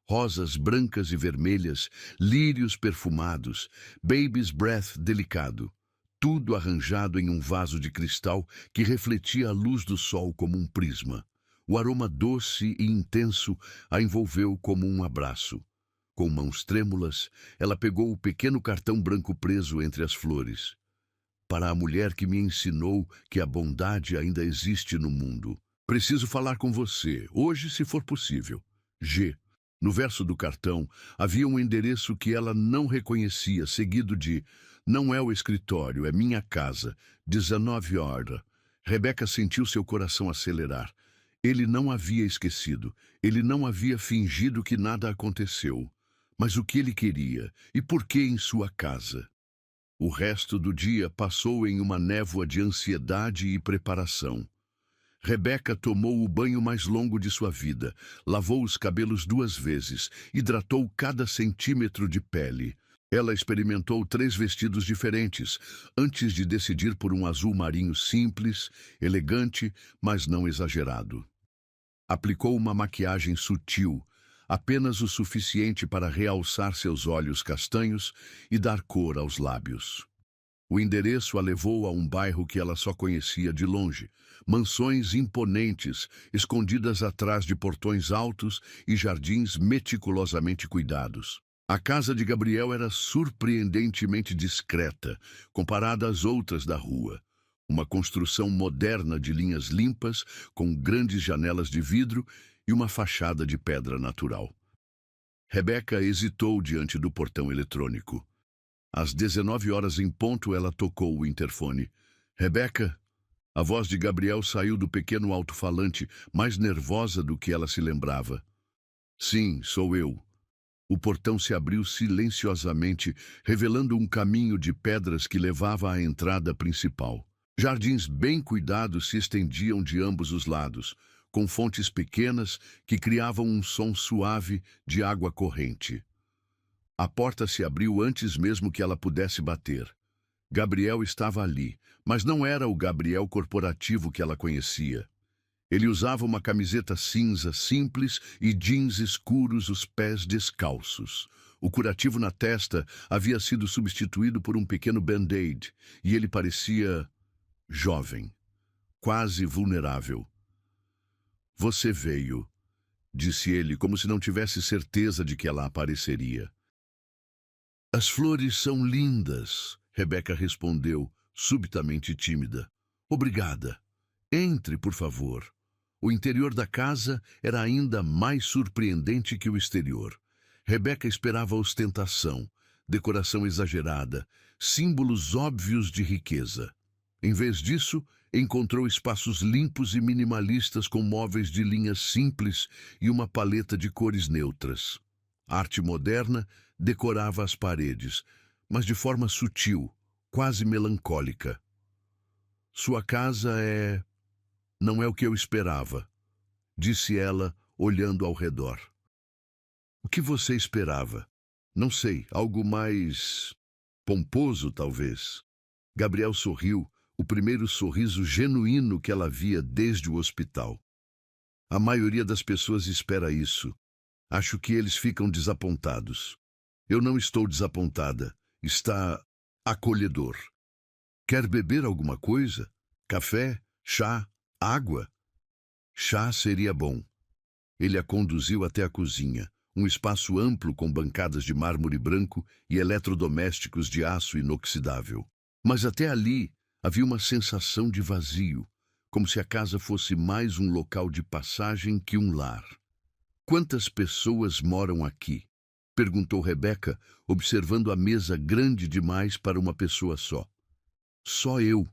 Speaker 1: Rosas brancas e vermelhas, lírios perfumados, baby's breath delicado. Tudo arranjado em um vaso de cristal que refletia a luz do sol como um prisma. O aroma doce e intenso a envolveu como um abraço. Com mãos trêmulas, ela pegou o pequeno cartão branco preso entre as flores. Para a mulher que me ensinou que a bondade ainda existe no mundo. Preciso falar com você, hoje se for possível. G. No verso do cartão, havia um endereço que ela não reconhecia, seguido de "Não é o escritório, é minha casa, 19 horas." Rebeca sentiu seu coração acelerar. Ele não havia esquecido, ele não havia fingido que nada aconteceu. Mas o que ele queria e por que em sua casa? O resto do dia passou em uma névoa de ansiedade e preparação. Rebeca tomou o banho mais longo de sua vida, lavou os cabelos 2 vezes, hidratou cada centímetro de pele. Ela experimentou 3 vestidos diferentes, antes de decidir por um azul marinho simples, elegante, mas não exagerado. Aplicou uma maquiagem sutil, apenas o suficiente para realçar seus olhos castanhos e dar cor aos lábios. O endereço a levou a um bairro que ela só conhecia de longe. Mansões imponentes, escondidas atrás de portões altos e jardins meticulosamente cuidados. A casa de Gabriel era surpreendentemente discreta, comparada às outras da rua. Uma construção moderna de linhas limpas, com grandes janelas de vidro e uma fachada de pedra natural. Rebeca hesitou diante do portão eletrônico. Às 19 horas em ponto, ela tocou o interfone. Rebeca? A voz de Gabriel saiu do pequeno alto-falante, mais nervosa do que ela se lembrava. Sim, sou eu. O portão se abriu silenciosamente, revelando um caminho de pedras que levava à entrada principal. Jardins bem cuidados se estendiam de ambos os lados, com fontes pequenas que criavam um som suave de água corrente. A porta se abriu antes mesmo que ela pudesse bater. Gabriel estava ali, mas não era o Gabriel corporativo que ela conhecia. Ele usava uma camiseta cinza simples e jeans escuros, os pés descalços. O curativo na testa havia sido substituído por um pequeno band-aid, e ele parecia jovem, quase vulnerável. Você veio, disse ele, como se não tivesse certeza de que ela apareceria. As flores são lindas, Rebeca respondeu, subitamente tímida. Obrigada. Entre, por favor. O interior da casa era ainda mais surpreendente que o exterior. Rebeca esperava ostentação, decoração exagerada, símbolos óbvios de riqueza. Em vez disso, encontrou espaços limpos e minimalistas com móveis de linhas simples e uma paleta de cores neutras. A arte moderna decorava as paredes, mas de forma sutil, quase melancólica. Sua casa não é o que eu esperava, disse ela, olhando ao redor. O que você esperava? Não sei, algo mais pomposo, talvez. Gabriel sorriu, o primeiro sorriso genuíno que ela via desde o hospital. A maioria das pessoas espera isso. Acho que eles ficam desapontados. Eu não estou desapontada. Está acolhedor. Quer beber alguma coisa? Café? Chá? Água? Chá seria bom. Ele a conduziu até a cozinha, um espaço amplo com bancadas de mármore branco e eletrodomésticos de aço inoxidável. Mas até ali havia uma sensação de vazio, como se a casa fosse mais um local de passagem que um lar. Quantas pessoas moram aqui? Perguntou Rebeca, observando a mesa grande demais para uma pessoa só. Só eu,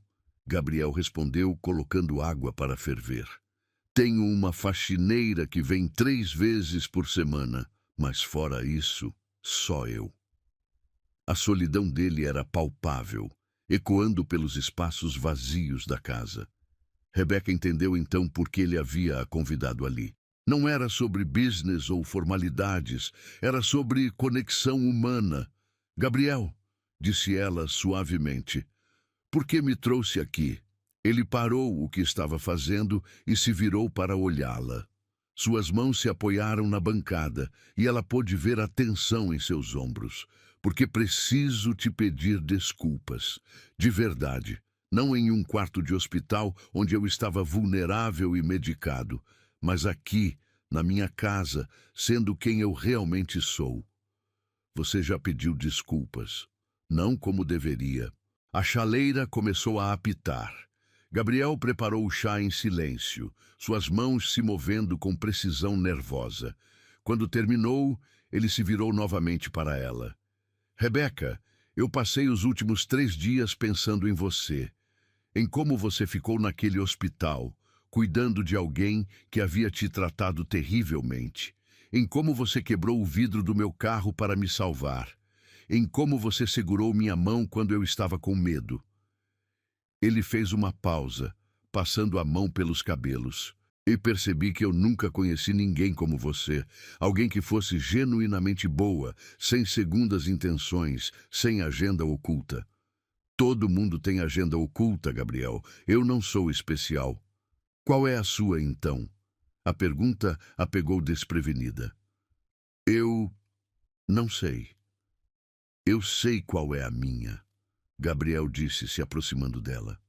Speaker 1: Gabriel respondeu, colocando água para ferver. Tenho uma faxineira que vem 3 vezes por semana, mas fora isso, só eu. A solidão dele era palpável, ecoando pelos espaços vazios da casa. Rebeca entendeu então por que ele havia a convidado ali. Não era sobre business ou formalidades, era sobre conexão humana. Gabriel, disse ela suavemente, por que me trouxe aqui? Ele parou o que estava fazendo e se virou para olhá-la. Suas mãos se apoiaram na bancada e ela pôde ver a tensão em seus ombros. Porque preciso te pedir desculpas. De verdade. Não em um quarto de hospital onde eu estava vulnerável e medicado, mas aqui, na minha casa, sendo quem eu realmente sou. Você já pediu desculpas. Não como deveria. A chaleira começou a apitar. Gabriel preparou o chá em silêncio, suas mãos se movendo com precisão nervosa. Quando terminou, ele se virou novamente para ela. Rebeca, eu passei os últimos 3 dias pensando em você, em como você ficou naquele hospital, cuidando de alguém que havia te tratado terrivelmente, em como você quebrou o vidro do meu carro para me salvar, em como você segurou minha mão quando eu estava com medo. Ele fez uma pausa, passando a mão pelos cabelos. E percebi que eu nunca conheci ninguém como você, alguém que fosse genuinamente boa, sem segundas intenções, sem agenda oculta. Todo mundo tem agenda oculta, Gabriel. Eu não sou especial. Qual é a sua, então? A pergunta a pegou desprevenida. Eu não sei. Eu sei qual é a minha, Gabriel disse, se aproximando dela.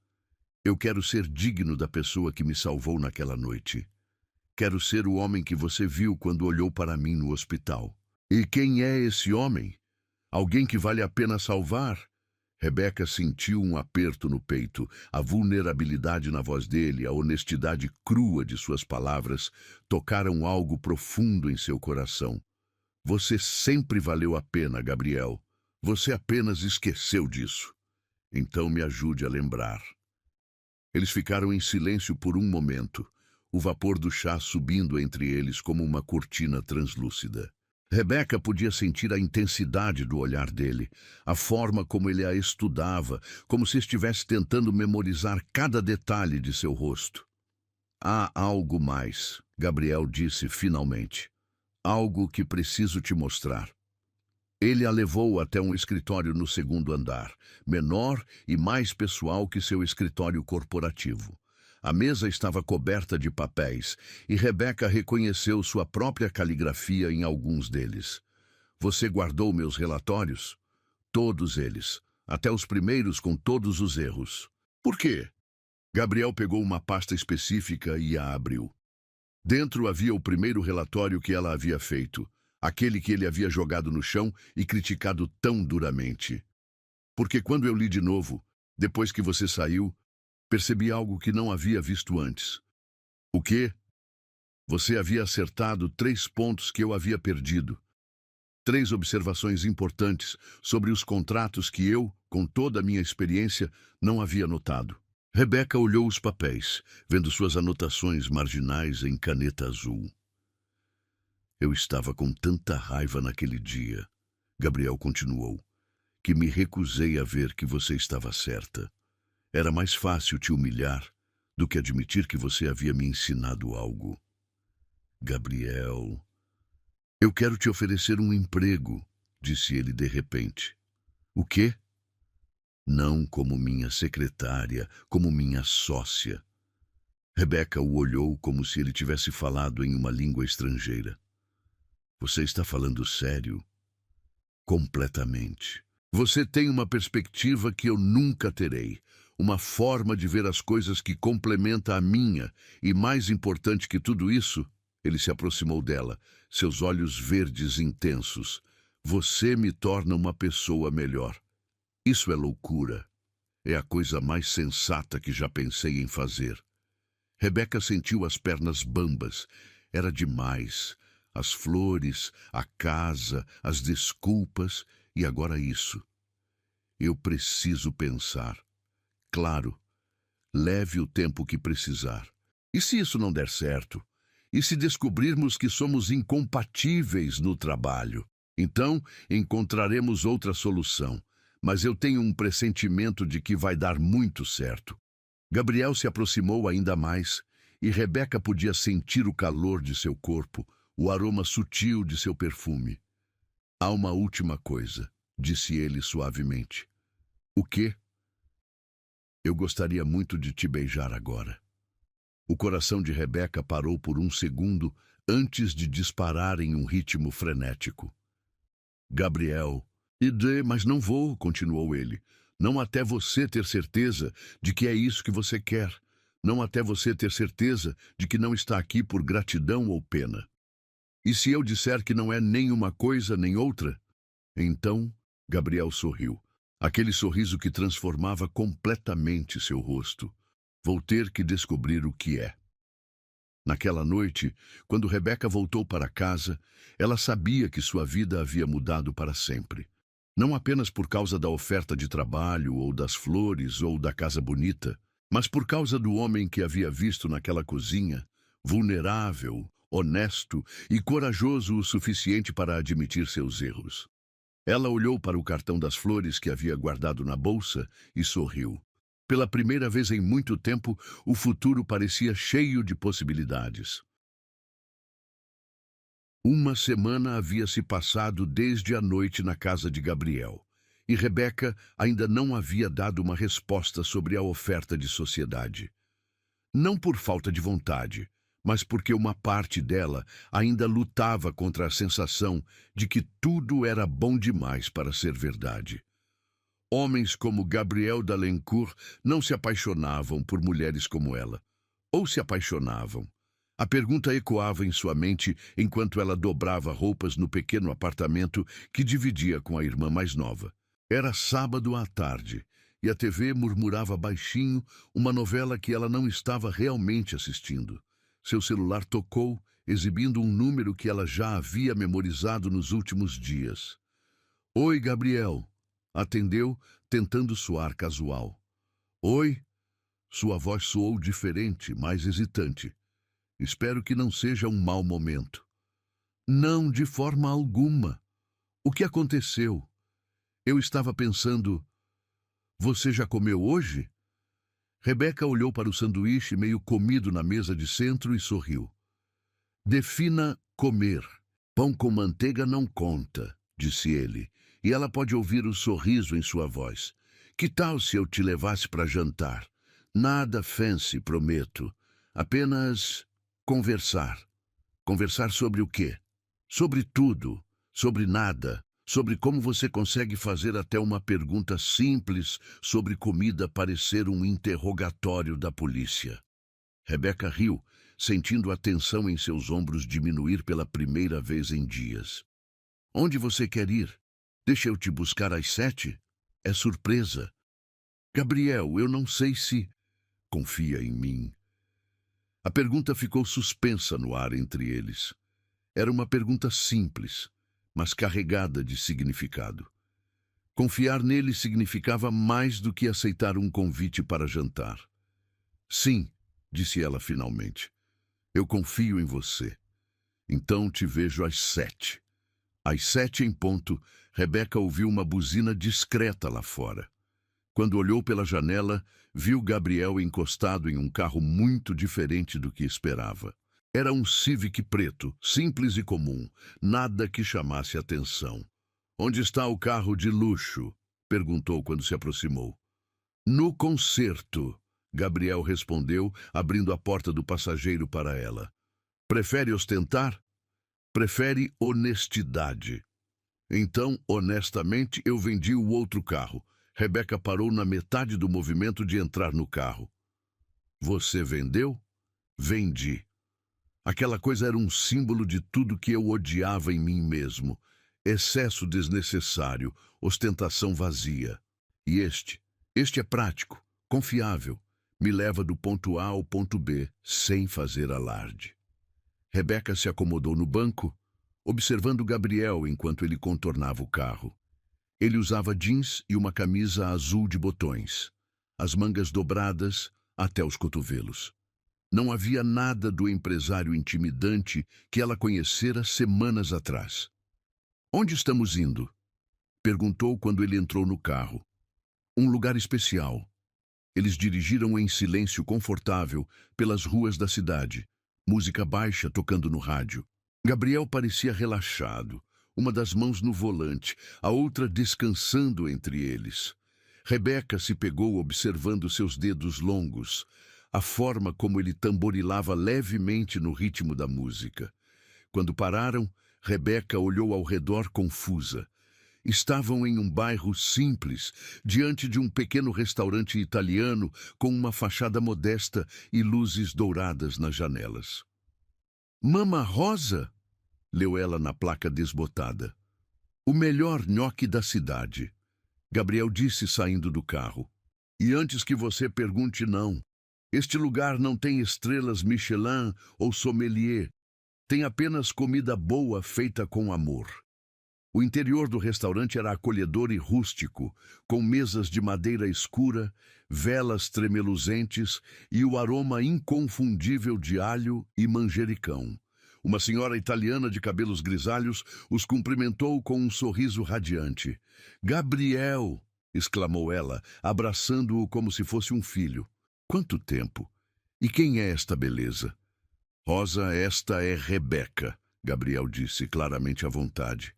Speaker 1: Eu quero ser digno da pessoa que me salvou naquela noite. Quero ser o homem que você viu quando olhou para mim no hospital. E quem é esse homem? Alguém que vale a pena salvar? Rebeca sentiu um aperto no peito, a vulnerabilidade na voz dele, a honestidade crua de suas palavras tocaram algo profundo em seu coração. Você sempre valeu a pena, Gabriel. Você apenas esqueceu disso. Então me ajude a lembrar. Eles ficaram em silêncio por um momento, o vapor do chá subindo entre eles como uma cortina translúcida. Rebeca podia sentir a intensidade do olhar dele, a forma como ele a estudava, como se estivesse tentando memorizar cada detalhe de seu rosto. Há algo mais, Gabriel disse finalmente. Algo que preciso te mostrar. Ele a levou até um escritório no 2º andar, menor e mais pessoal que seu escritório corporativo. A mesa estava coberta de papéis e Rebeca reconheceu sua própria caligrafia em alguns deles. Você guardou meus relatórios? Todos eles, até os primeiros com todos os erros. Por quê? Gabriel pegou uma pasta específica e a abriu. Dentro havia o primeiro relatório que ela havia feito, aquele que ele havia jogado no chão e criticado tão duramente. Porque quando eu li de novo, depois que você saiu, percebi algo que não havia visto antes. O quê? Você havia acertado 3 pontos que eu havia perdido. 3 observações importantes sobre os contratos que eu, com toda a minha experiência, não havia notado. Rebeca olhou os papéis, vendo suas anotações marginais em caneta azul. Eu estava com tanta raiva naquele dia, Gabriel continuou, que me recusei a ver que você estava certa. Era mais fácil te humilhar do que admitir que você havia me ensinado algo. Gabriel, eu quero te oferecer um emprego, disse ele de repente. O quê? Não como minha secretária, como minha sócia. Rebeca o olhou como se ele tivesse falado em uma língua estrangeira. Você está falando sério? Completamente. Você tem uma perspectiva que eu nunca terei, uma forma de ver as coisas que complementa a minha, e mais importante que tudo isso, ele se aproximou dela, seus olhos verdes intensos. Você me torna uma pessoa melhor. Isso é loucura. É a coisa mais sensata que já pensei em fazer. Rebeca sentiu as pernas bambas. Era demais. As flores, a casa, as desculpas e agora isso. Eu preciso pensar. Claro, leve o tempo que precisar. E se isso não der certo? E se descobrirmos que somos incompatíveis no trabalho? Então, encontraremos outra solução. Mas eu tenho um pressentimento de que vai dar muito certo. Gabriel se aproximou ainda mais, e Rebeca podia sentir o calor de seu corpo, o aroma sutil de seu perfume. Há uma última coisa, disse ele suavemente. O quê? Eu gostaria muito de te beijar agora. O coração de Rebeca parou por um segundo antes de disparar em um ritmo frenético. Gabriel, mas não vou, continuou ele. Não até você ter certeza de que é isso que você quer. Não até você ter certeza de que não está aqui por gratidão ou pena. E se eu disser que não é nem uma coisa nem outra? Então, Gabriel sorriu. Aquele sorriso que transformava completamente seu rosto. Vou ter que descobrir o que é. Naquela noite, quando Rebeca voltou para casa, ela sabia que sua vida havia mudado para sempre. Não apenas por causa da oferta de trabalho, ou das flores, ou da casa bonita, mas por causa do homem que havia visto naquela cozinha, vulnerável, honesto e corajoso o suficiente para admitir seus erros. Ela olhou para o cartão das flores que havia guardado na bolsa e sorriu. Pela primeira vez em muito tempo, o futuro parecia cheio de possibilidades. Uma semana havia se passado desde a noite na casa de Gabriel, e Rebeca ainda não havia dado uma resposta sobre a oferta de sociedade. Não por falta de vontade, mas porque uma parte dela ainda lutava contra a sensação de que tudo era bom demais para ser verdade. Homens como Gabriel Dalencourt não se apaixonavam por mulheres como ela. Ou se apaixonavam. A pergunta ecoava em sua mente enquanto ela dobrava roupas no pequeno apartamento que dividia com a irmã mais nova. Era sábado à tarde, e a TV murmurava baixinho uma novela que ela não estava realmente assistindo. Seu celular tocou, exibindo um número que ela já havia memorizado nos últimos dias. Oi, Gabriel. Atendeu, tentando soar casual. Oi? Sua voz soou diferente, mais hesitante. Espero que não seja um mau momento. Não, de forma alguma. O que aconteceu? Eu estava pensando... Você já comeu hoje? Rebeca olhou para o sanduíche meio comido na mesa de centro e sorriu. Defina comer. Pão com manteiga não conta, disse ele, e ela pode ouvir o sorriso em sua voz. Que tal se eu te levasse para jantar? Nada fancy, prometo. Apenas conversar. Conversar sobre o quê? Sobre tudo, sobre nada, sobre como você consegue fazer até uma pergunta simples sobre comida parecer um interrogatório da polícia. Rebeca riu, sentindo a tensão em seus ombros diminuir pela primeira vez em dias. Onde você quer ir? Deixa eu te buscar às 7? É surpresa. Gabriel, eu não sei se... Confia em mim. A pergunta ficou suspensa no ar entre eles. Era uma pergunta simples, mas carregada de significado. Confiar nele significava mais do que aceitar um convite para jantar. Sim, disse ela finalmente. Eu confio em você. Então te vejo às 7. Às 7 em ponto, Rebeca ouviu uma buzina discreta lá fora. Quando olhou pela janela, viu Gabriel encostado em um carro muito diferente do que esperava. Era um Civic preto, simples e comum, nada que chamasse atenção. Onde está o carro de luxo? Perguntou quando se aproximou. No concerto, Gabriel respondeu, abrindo a porta do passageiro para ela. Prefere ostentar? Prefere honestidade. Então, honestamente, eu vendi o outro carro. Rebeca parou na metade do movimento de entrar no carro. Você vendeu? Vendi. Aquela coisa era um símbolo de tudo que eu odiava em mim mesmo. Excesso desnecessário, ostentação vazia. E este é prático, confiável, me leva do ponto A ao ponto B, sem fazer alarde. Rebeca se acomodou no banco, observando Gabriel enquanto ele contornava o carro. Ele usava jeans e uma camisa azul de botões, as mangas dobradas até os cotovelos. Não havia nada do empresário intimidante que ela conhecera semanas atrás. Onde estamos indo? Perguntou quando ele entrou no carro. Um lugar especial. Eles dirigiram em silêncio confortável pelas ruas da cidade, música baixa tocando no rádio. Gabriel parecia relaxado, uma das mãos no volante, a outra descansando entre eles. Rebeca se pegou observando seus dedos longos, a forma como ele tamborilava levemente no ritmo da música. Quando pararam, Rebeca olhou ao redor confusa. Estavam em um bairro simples, diante de um pequeno restaurante italiano com uma fachada modesta e luzes douradas nas janelas. Mama Rosa, leu ela na placa desbotada. O melhor nhoque da cidade, Gabriel disse saindo do carro. E antes que você pergunte, não. Este lugar não tem estrelas Michelin ou sommelier. Tem apenas comida boa feita com amor. O interior do restaurante era acolhedor e rústico, com mesas de madeira escura, velas tremeluzentes e o aroma inconfundível de alho e manjericão. Uma senhora italiana de cabelos grisalhos os cumprimentou com um sorriso radiante. «Gabriel!» exclamou ela, abraçando-o como se fosse um filho. «Quanto tempo! E quem é esta beleza?» «Rosa, esta é Rebeca», Gabriel disse claramente à vontade.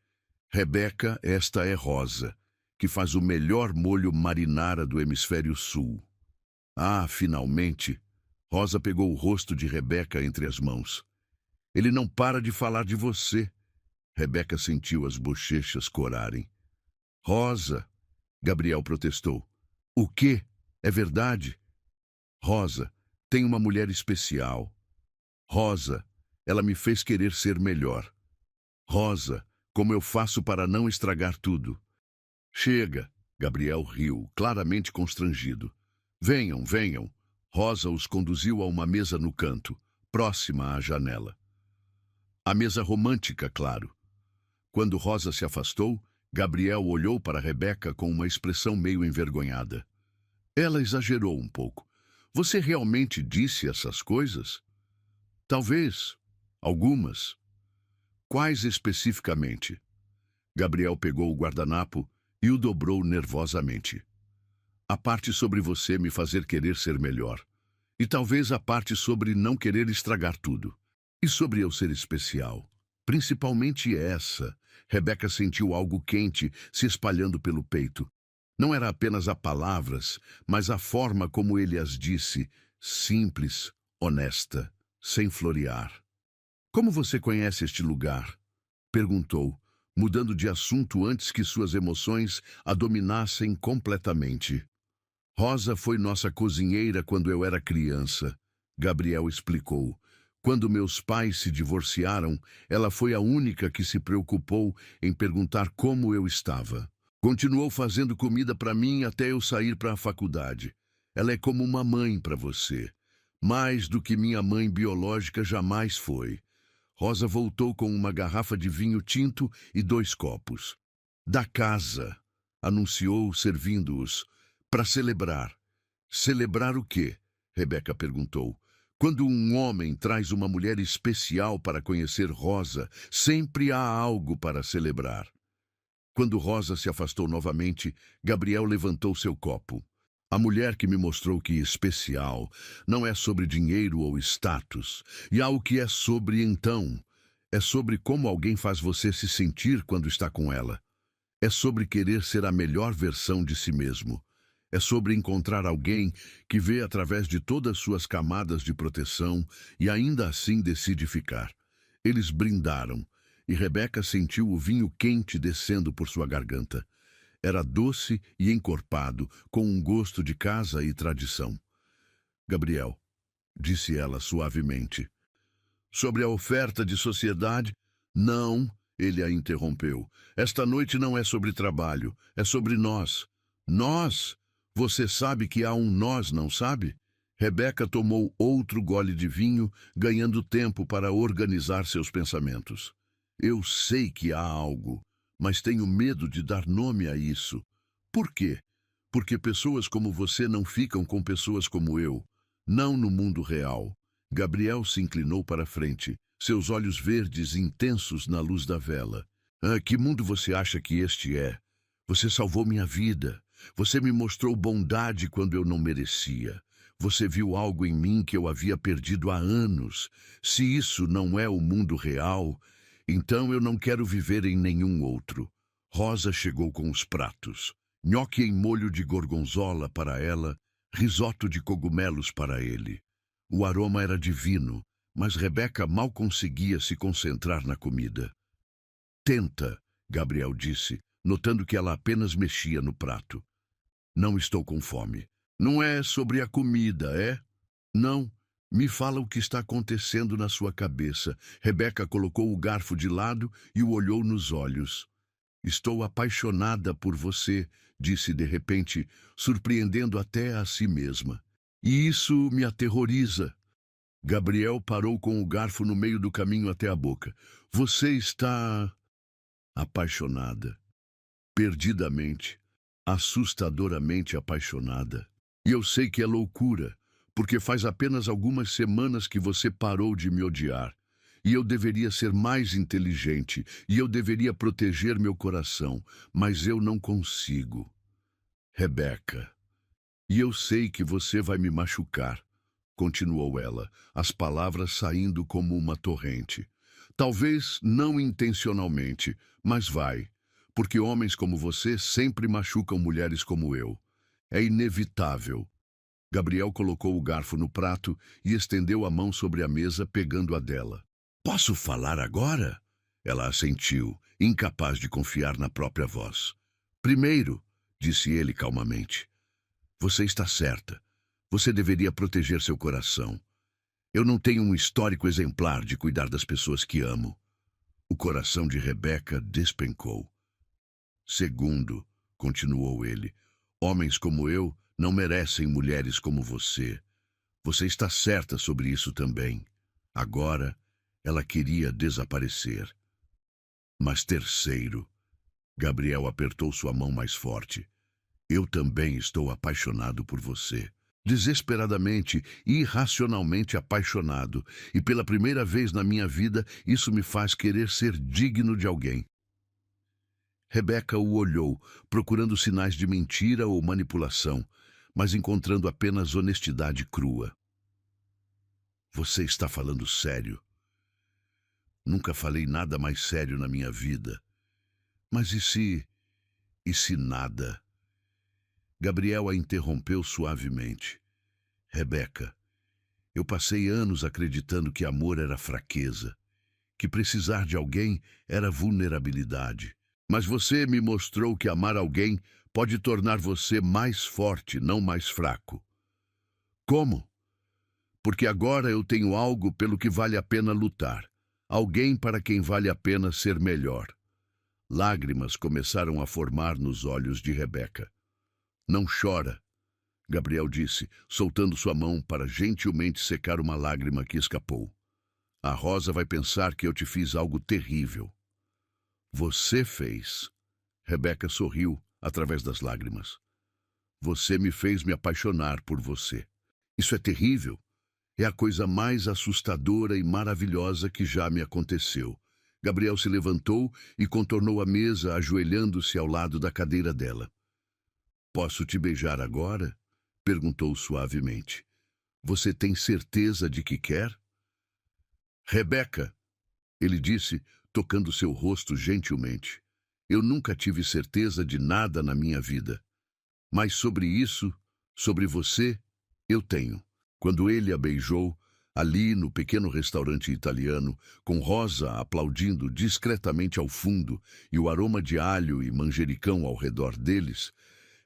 Speaker 1: Rebeca, esta é Rosa, que faz o melhor molho marinara do hemisfério sul. Ah, finalmente! Rosa pegou o rosto de Rebeca entre as mãos. Ele não para de falar de você. Rebeca sentiu as bochechas corarem. Rosa, Gabriel protestou. O quê? É verdade? Rosa, tem uma mulher especial. Rosa, ela me fez querer ser melhor. Rosa, como eu faço para não estragar tudo? Chega, Gabriel riu, claramente constrangido. Venham, venham. Rosa os conduziu a uma mesa no canto, próxima à janela. A mesa romântica, claro. Quando Rosa se afastou, Gabriel olhou para Rebeca com uma expressão meio envergonhada. Ela exagerou um pouco. Você realmente disse essas coisas? Talvez. Algumas. Quais especificamente? Gabriel pegou o guardanapo e o dobrou nervosamente. A parte sobre você me fazer querer ser melhor. E talvez a parte sobre não querer estragar tudo. E sobre eu ser especial. Principalmente essa. Rebeca sentiu algo quente se espalhando pelo peito. Não era apenas as palavras, mas a forma como ele as disse, simples, honesta, sem florear. Como você conhece este lugar? Perguntou, mudando de assunto antes que suas emoções a dominassem completamente. Rosa foi nossa cozinheira quando eu era criança, Gabriel explicou. Quando meus pais se divorciaram, ela foi a única que se preocupou em perguntar como eu estava. Continuou fazendo comida para mim até eu sair para a faculdade. Ela é como uma mãe para você. Mais do que minha mãe biológica jamais foi. Rosa voltou com uma garrafa de vinho tinto e 2 copos. Da casa, anunciou, servindo-os, para celebrar. Celebrar o quê? Rebeca perguntou. Quando um homem traz uma mulher especial para conhecer Rosa, sempre há algo para celebrar. Quando Rosa se afastou novamente, Gabriel levantou seu copo. A mulher que me mostrou que especial não é sobre dinheiro ou status, e há o que é sobre então. É sobre como alguém faz você se sentir quando está com ela. É sobre querer ser a melhor versão de si mesmo. É sobre encontrar alguém que vê através de todas suas camadas de proteção e ainda assim decide ficar. Eles brindaram, e Rebeca sentiu o vinho quente descendo por sua garganta. Era doce e encorpado, com um gosto de casa e tradição. Gabriel, disse ela suavemente. Sobre a oferta de sociedade? Não, ele a interrompeu. Esta noite não é sobre trabalho, é sobre nós. Nós? Você sabe que há um nós, não sabe? Rebeca tomou outro gole de vinho, ganhando tempo para organizar seus pensamentos. Eu sei que há algo, mas tenho medo de dar nome a isso. Por quê? Porque pessoas como você não ficam com pessoas como eu. Não no mundo real. Gabriel se inclinou para a frente, seus olhos verdes intensos na luz da vela. Ah, que mundo você acha que este é? Você salvou minha vida. Você me mostrou bondade quando eu não merecia. Você viu algo em mim que eu havia perdido há anos. Se isso não é o mundo real, então eu não quero viver em nenhum outro. Rosa chegou com os pratos. Nhoque em molho de gorgonzola para ela, risoto de cogumelos para ele. O aroma era divino, mas Rebeca mal conseguia se concentrar na comida. Tenta, Gabriel disse, notando que ela apenas mexia no prato. Não estou com fome. Não é sobre a comida, é? Não. Me fala o que está acontecendo na sua cabeça. Rebeca colocou o garfo de lado e o olhou nos olhos. Estou apaixonada por você, disse de repente, surpreendendo até a si mesma. E isso me aterroriza. Gabriel parou com o garfo no meio do caminho até a boca. Você está apaixonada. Perdidamente. Assustadoramente apaixonada. E eu sei que é loucura, porque faz apenas algumas semanas que você parou de me odiar. E eu deveria ser mais inteligente, e eu deveria proteger meu coração, mas eu não consigo. Rebeca, e eu sei que você vai me machucar, continuou ela, as palavras saindo como uma torrente. Talvez não intencionalmente, mas vai, porque homens como você sempre machucam mulheres como eu. É inevitável. Gabriel colocou o garfo no prato e estendeu a mão sobre a mesa, pegando a dela. Posso falar agora? Ela assentiu, incapaz de confiar na própria voz. Primeiro, disse ele calmamente, você está certa. Você deveria proteger seu coração. Eu não tenho um histórico exemplar de cuidar das pessoas que amo. O coração de Rebeca despencou. Segundo, continuou ele, homens como eu não merecem mulheres como você. Você está certa sobre isso também. Agora, ela queria desaparecer. Mas terceiro, Gabriel apertou sua mão mais forte. Eu também estou apaixonado por você. Desesperadamente, irracionalmente apaixonado. E pela primeira vez na minha vida, isso me faz querer ser digno de alguém. Rebeca o olhou, procurando sinais de mentira ou manipulação, mas encontrando apenas honestidade crua. Você está falando sério? Nunca falei nada mais sério na minha vida. Mas e se... e se nada? Gabriel a interrompeu suavemente. Rebeca, eu passei anos acreditando que amor era fraqueza, que precisar de alguém era vulnerabilidade. Mas você me mostrou que amar alguém pode tornar você mais forte, não mais fraco. Como? Porque agora eu tenho algo pelo que vale a pena lutar. Alguém para quem vale a pena ser melhor. Lágrimas começaram a formar nos olhos de Rebeca. Não chora, Gabriel disse, soltando sua mão para gentilmente secar uma lágrima que escapou. A Rosa vai pensar que eu te fiz algo terrível. Você fez. Rebeca sorriu através das lágrimas. Você me fez me apaixonar por você. Isso é terrível. É a coisa mais assustadora e maravilhosa que já me aconteceu. Gabriel se levantou e contornou a mesa, ajoelhando-se ao lado da cadeira dela. Posso te beijar agora? Perguntou suavemente. Você tem certeza de que quer? Rebeca, ele disse, tocando seu rosto gentilmente. Eu nunca tive certeza de nada na minha vida. Mas sobre isso, sobre você, eu tenho. Quando ele a beijou, ali no pequeno restaurante italiano, com Rosa aplaudindo discretamente ao fundo e o aroma de alho e manjericão ao redor deles,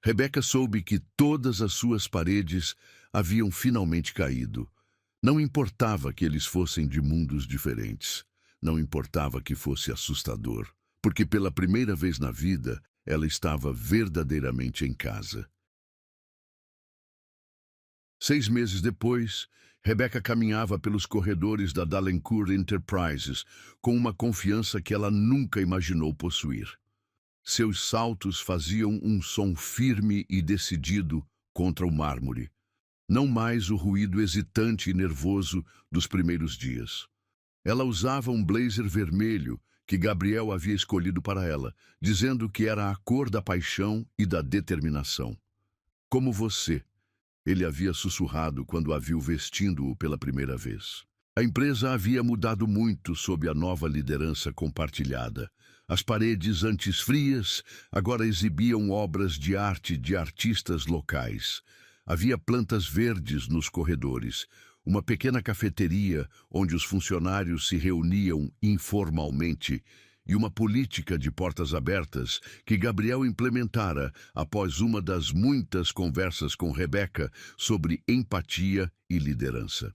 Speaker 1: Rebeca soube que todas as suas paredes haviam finalmente caído. Não importava que eles fossem de mundos diferentes. Não importava que fosse assustador, porque pela primeira vez na vida ela estava verdadeiramente em casa. 6 meses depois, Rebecca caminhava pelos corredores da Dalencourt Enterprises com uma confiança que ela nunca imaginou possuir. Seus saltos faziam um som firme e decidido contra o mármore, não mais o ruído hesitante e nervoso dos primeiros dias. Ela usava um blazer vermelho que Gabriel havia escolhido para ela, dizendo que era a cor da paixão e da determinação. Como você, ele havia sussurrado quando a viu vestindo-o pela primeira vez. A empresa havia mudado muito sob a nova liderança compartilhada. As paredes antes frias agora exibiam obras de arte de artistas locais. Havia plantas verdes nos corredores, uma pequena cafeteria onde os funcionários se reuniam informalmente e uma política de portas abertas que Gabriel implementara após uma das muitas conversas com Rebeca sobre empatia e liderança.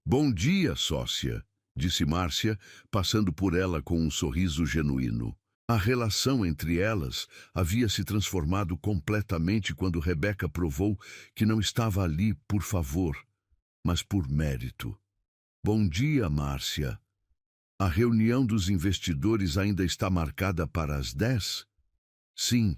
Speaker 1: Bom dia, sócia, disse Márcia, passando por ela com um sorriso genuíno. A relação entre elas havia se transformado completamente quando Rebeca provou que não estava ali por favor, mas por mérito. Bom dia, Márcia. A reunião dos investidores ainda está marcada para as 10? Sim,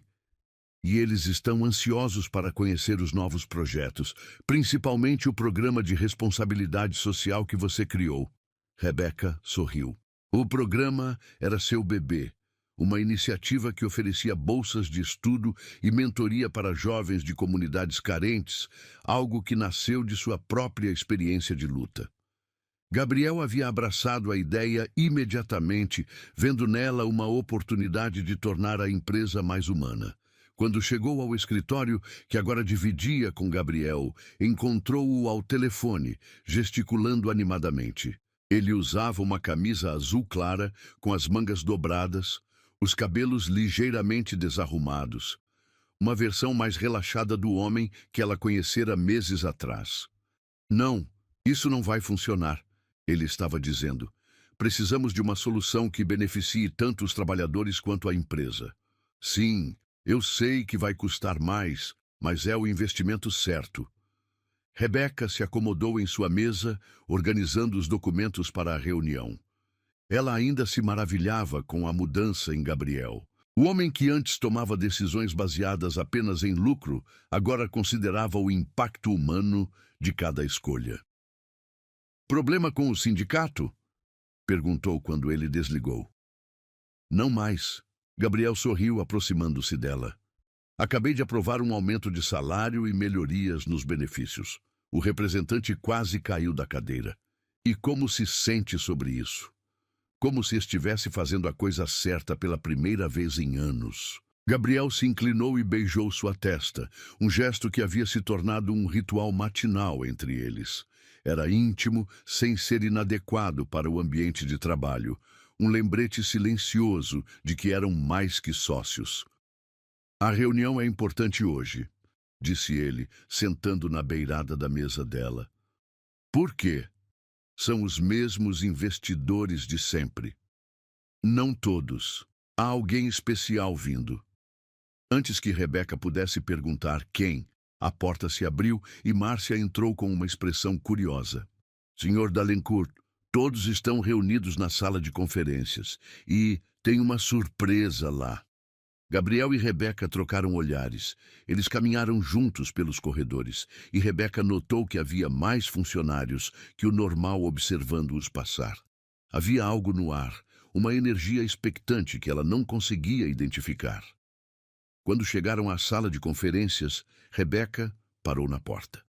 Speaker 1: e eles estão ansiosos para conhecer os novos projetos, principalmente o programa de responsabilidade social que você criou. Rebeca sorriu. O programa era seu bebê, uma iniciativa que oferecia bolsas de estudo e mentoria para jovens de comunidades carentes, algo que nasceu de sua própria experiência de luta. Gabriel havia abraçado a ideia imediatamente, vendo nela uma oportunidade de tornar a empresa mais humana. Quando chegou ao escritório, que agora dividia com Gabriel, encontrou-o ao telefone, gesticulando animadamente. Ele usava uma camisa azul clara, com as mangas dobradas, os cabelos ligeiramente desarrumados. Uma versão mais relaxada do homem que ela conhecera meses atrás. Não, isso não vai funcionar, ele estava dizendo. Precisamos de uma solução que beneficie tanto os trabalhadores quanto a empresa. Sim, eu sei que vai custar mais, mas é o investimento certo. Rebeca se acomodou em sua mesa, organizando os documentos para a reunião. Ela ainda se maravilhava com a mudança em Gabriel. O homem que antes tomava decisões baseadas apenas em lucro, agora considerava o impacto humano de cada escolha. Problema com o sindicato? Perguntou quando ele desligou. Não mais. Gabriel sorriu, aproximando-se dela. Acabei de aprovar um aumento de salário e melhorias nos benefícios. O representante quase caiu da cadeira. E como se sente sobre isso? Como se estivesse fazendo a coisa certa pela primeira vez em anos. Gabriel se inclinou e beijou sua testa, um gesto que havia se tornado um ritual matinal entre eles. Era íntimo, sem ser inadequado para o ambiente de trabalho. Um lembrete silencioso de que eram mais que sócios. A reunião é importante hoje, disse ele, sentando na beirada da mesa dela. Por quê? São os mesmos investidores de sempre. Não todos. Há alguém especial vindo. Antes que Rebeca pudesse perguntar quem, a porta se abriu e Márcia entrou com uma expressão curiosa. Senhor Dalencourt, todos estão reunidos na sala de conferências e tem uma surpresa lá. Gabriel e Rebeca trocaram olhares. Eles caminharam juntos pelos corredores e Rebeca notou que havia mais funcionários que o normal observando-os passar. Havia algo no ar, uma energia expectante que ela não conseguia identificar. Quando chegaram à sala de conferências, Rebeca, parou na porta.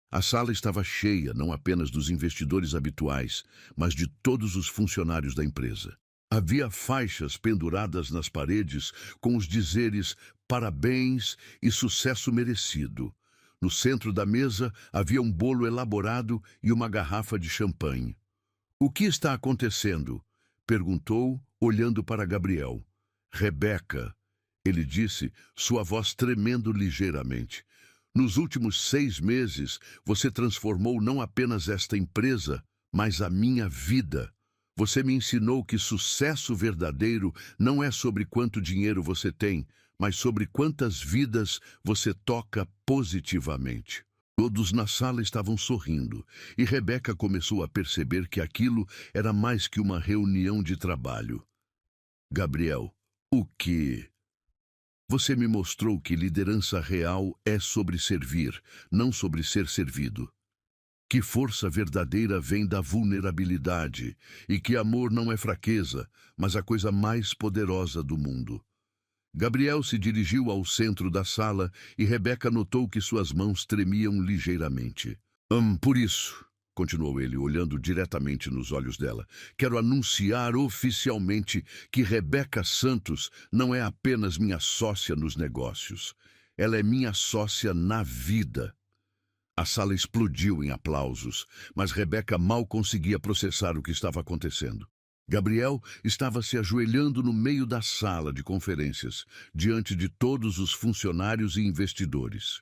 Speaker 1: A sala estava cheia não apenas dos investidores habituais, mas de todos os funcionários da empresa. Havia faixas penduradas nas paredes com os dizeres "Parabéns" e "Sucesso merecido". No centro da mesa havia um bolo elaborado e uma garrafa de champanhe. "O que está acontecendo?" perguntou, olhando para Gabriel. "Rebeca", ele disse, sua voz tremendo ligeiramente. "Nos últimos 6 meses, você transformou não apenas esta empresa, mas a minha vida. Você me ensinou que sucesso verdadeiro não é sobre quanto dinheiro você tem, mas sobre quantas vidas você toca positivamente." Todos na sala estavam sorrindo, e Rebeca começou a perceber que aquilo era mais que uma reunião de trabalho. "Gabriel, o quê?" "Você me mostrou que liderança real é sobre servir, não sobre ser servido. Que força verdadeira vem da vulnerabilidade, e que amor não é fraqueza, mas a coisa mais poderosa do mundo." Gabriel se dirigiu ao centro da sala e Rebeca notou que suas mãos tremiam ligeiramente. Por isso", continuou ele, olhando diretamente nos olhos dela, "quero anunciar oficialmente que Rebeca Santos não é apenas minha sócia nos negócios. Ela é minha sócia na vida." A sala explodiu em aplausos, mas Rebeca mal conseguia processar o que estava acontecendo. Gabriel estava se ajoelhando no meio da sala de conferências, diante de todos os funcionários e investidores.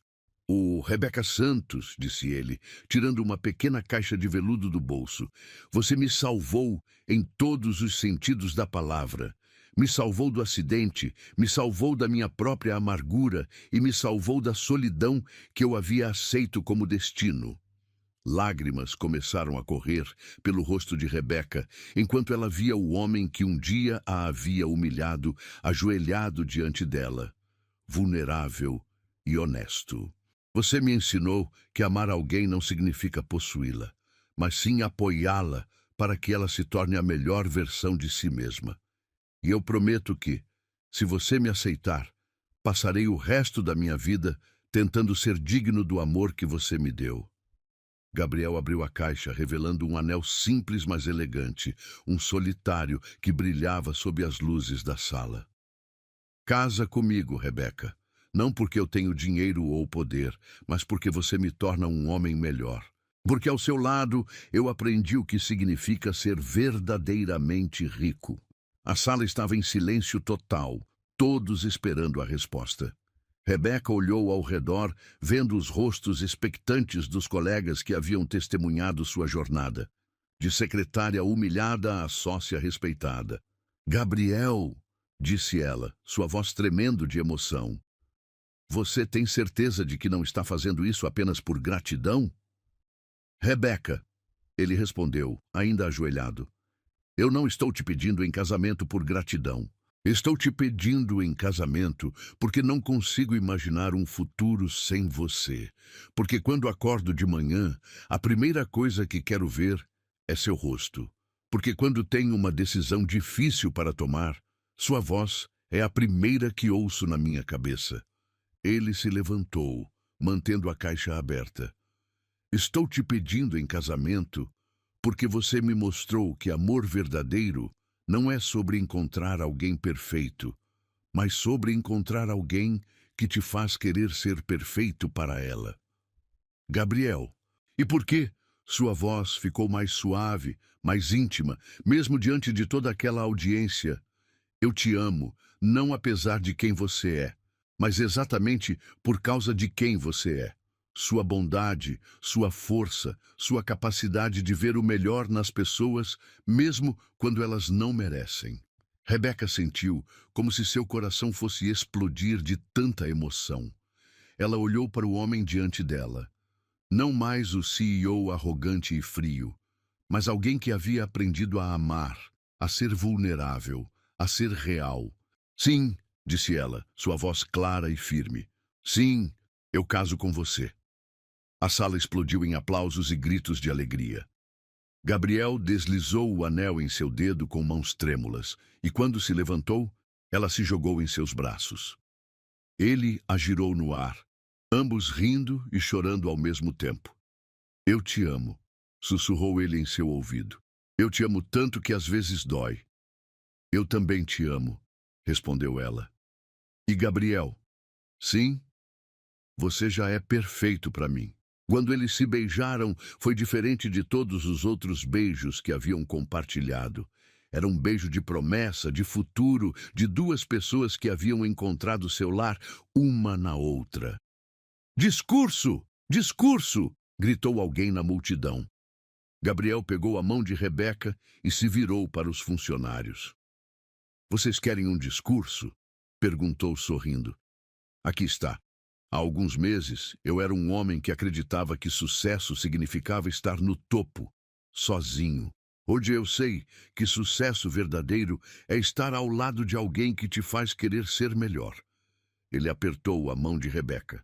Speaker 1: "O Rebeca Santos", disse ele, tirando uma pequena caixa de veludo do bolso, "você me salvou em todos os sentidos da palavra. Me salvou do acidente, me salvou da minha própria amargura e me salvou da solidão que eu havia aceito como destino." Lágrimas começaram a correr pelo rosto de Rebeca, enquanto ela via o homem que um dia a havia humilhado, ajoelhado diante dela, vulnerável e honesto. "Você me ensinou que amar alguém não significa possuí-la, mas sim apoiá-la para que ela se torne a melhor versão de si mesma. E eu prometo que, se você me aceitar, passarei o resto da minha vida tentando ser digno do amor que você me deu." Gabriel abriu a caixa, revelando um anel simples, mas elegante, um solitário que brilhava sob as luzes da sala. "Casa comigo, Rebeca. Não porque eu tenho dinheiro ou poder, mas porque você me torna um homem melhor. Porque ao seu lado eu aprendi o que significa ser verdadeiramente rico." A sala estava em silêncio total, todos esperando a resposta. Rebeca olhou ao redor, vendo os rostos expectantes dos colegas que haviam testemunhado sua jornada. De secretária humilhada a sócia respeitada. "Gabriel", disse ela, sua voz tremendo de emoção, "você tem certeza de que não está fazendo isso apenas por gratidão?" "Rebeca", ele respondeu, ainda ajoelhado, "eu não estou te pedindo em casamento por gratidão. Estou te pedindo em casamento porque não consigo imaginar um futuro sem você. Porque quando acordo de manhã, a primeira coisa que quero ver é seu rosto. Porque quando tenho uma decisão difícil para tomar, sua voz é a primeira que ouço na minha cabeça." Ele se levantou, mantendo a caixa aberta. "Estou te pedindo em casamento porque você me mostrou que amor verdadeiro não é sobre encontrar alguém perfeito, mas sobre encontrar alguém que te faz querer ser perfeito para ela." "Gabriel." "E por quê?" Sua voz ficou mais suave, mais íntima, mesmo diante de toda aquela audiência. "Eu te amo, não apesar de quem você é, mas exatamente por causa de quem você é. Sua bondade, sua força, sua capacidade de ver o melhor nas pessoas, mesmo quando elas não merecem." Rebeca sentiu como se seu coração fosse explodir de tanta emoção. Ela olhou para o homem diante dela. Não mais o CEO arrogante e frio, mas alguém que havia aprendido a amar, a ser vulnerável, a ser real. "Sim", disse ela, sua voz clara e firme. "Sim, eu caso com você." A sala explodiu em aplausos e gritos de alegria. Gabriel deslizou o anel em seu dedo com mãos trêmulas, e quando se levantou, ela se jogou em seus braços. Ele a girou no ar, ambos rindo e chorando ao mesmo tempo. Eu te amo, sussurrou ele em seu ouvido. Eu te amo tanto que às vezes dói. Eu também te amo, respondeu ela. E Gabriel? Sim, você já é perfeito para mim. Quando eles se beijaram, foi diferente de todos os outros beijos que haviam compartilhado. Era um beijo de promessa, de futuro, de duas pessoas que haviam encontrado seu lar uma na outra. Discurso! Discurso! Gritou alguém na multidão. Gabriel pegou a mão de Rebeca e se virou para os funcionários. Vocês querem um discurso? Perguntou sorrindo. Aqui está. Há alguns meses, eu era um homem que acreditava que sucesso significava estar no topo, sozinho. Hoje eu sei que sucesso verdadeiro é estar ao lado de alguém que te faz querer ser melhor. Ele apertou a mão de Rebeca.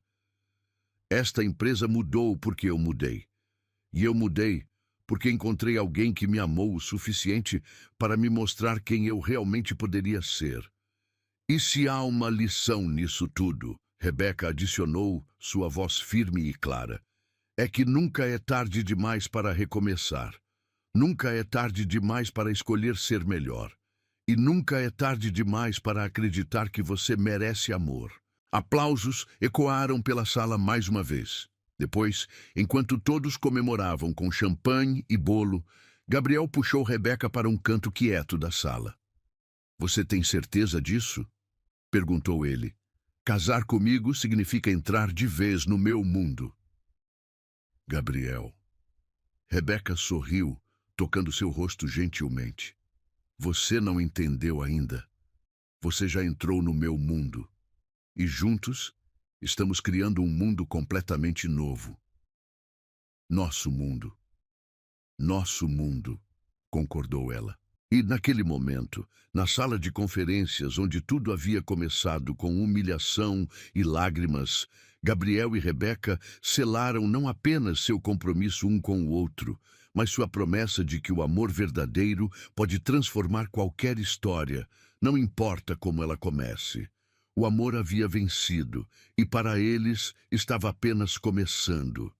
Speaker 1: Esta empresa mudou porque eu mudei. E eu mudei porque encontrei alguém que me amou o suficiente para me mostrar quem eu realmente poderia ser. E se há uma lição nisso tudo, Rebeca adicionou, sua voz firme e clara, é que nunca é tarde demais para recomeçar. Nunca é tarde demais para escolher ser melhor. E nunca é tarde demais para acreditar que você merece amor. Aplausos ecoaram pela sala mais uma vez. Depois, enquanto todos comemoravam com champanhe e bolo, Gabriel puxou Rebeca para um canto quieto da sala. Você tem certeza disso? Perguntou ele. Casar comigo significa entrar de vez no meu mundo. Gabriel. Rebeca sorriu, tocando seu rosto gentilmente. Você não entendeu ainda. Você já entrou no meu mundo. E juntos, estamos criando um mundo completamente novo. Nosso mundo. Nosso mundo, concordou ela. E naquele momento, na sala de conferências onde tudo havia começado com humilhação e lágrimas, Gabriel e Rebeca selaram não apenas seu compromisso um com o outro, mas sua promessa de que o amor verdadeiro pode transformar qualquer história, não importa como ela comece. O amor havia vencido, e para eles estava apenas começando.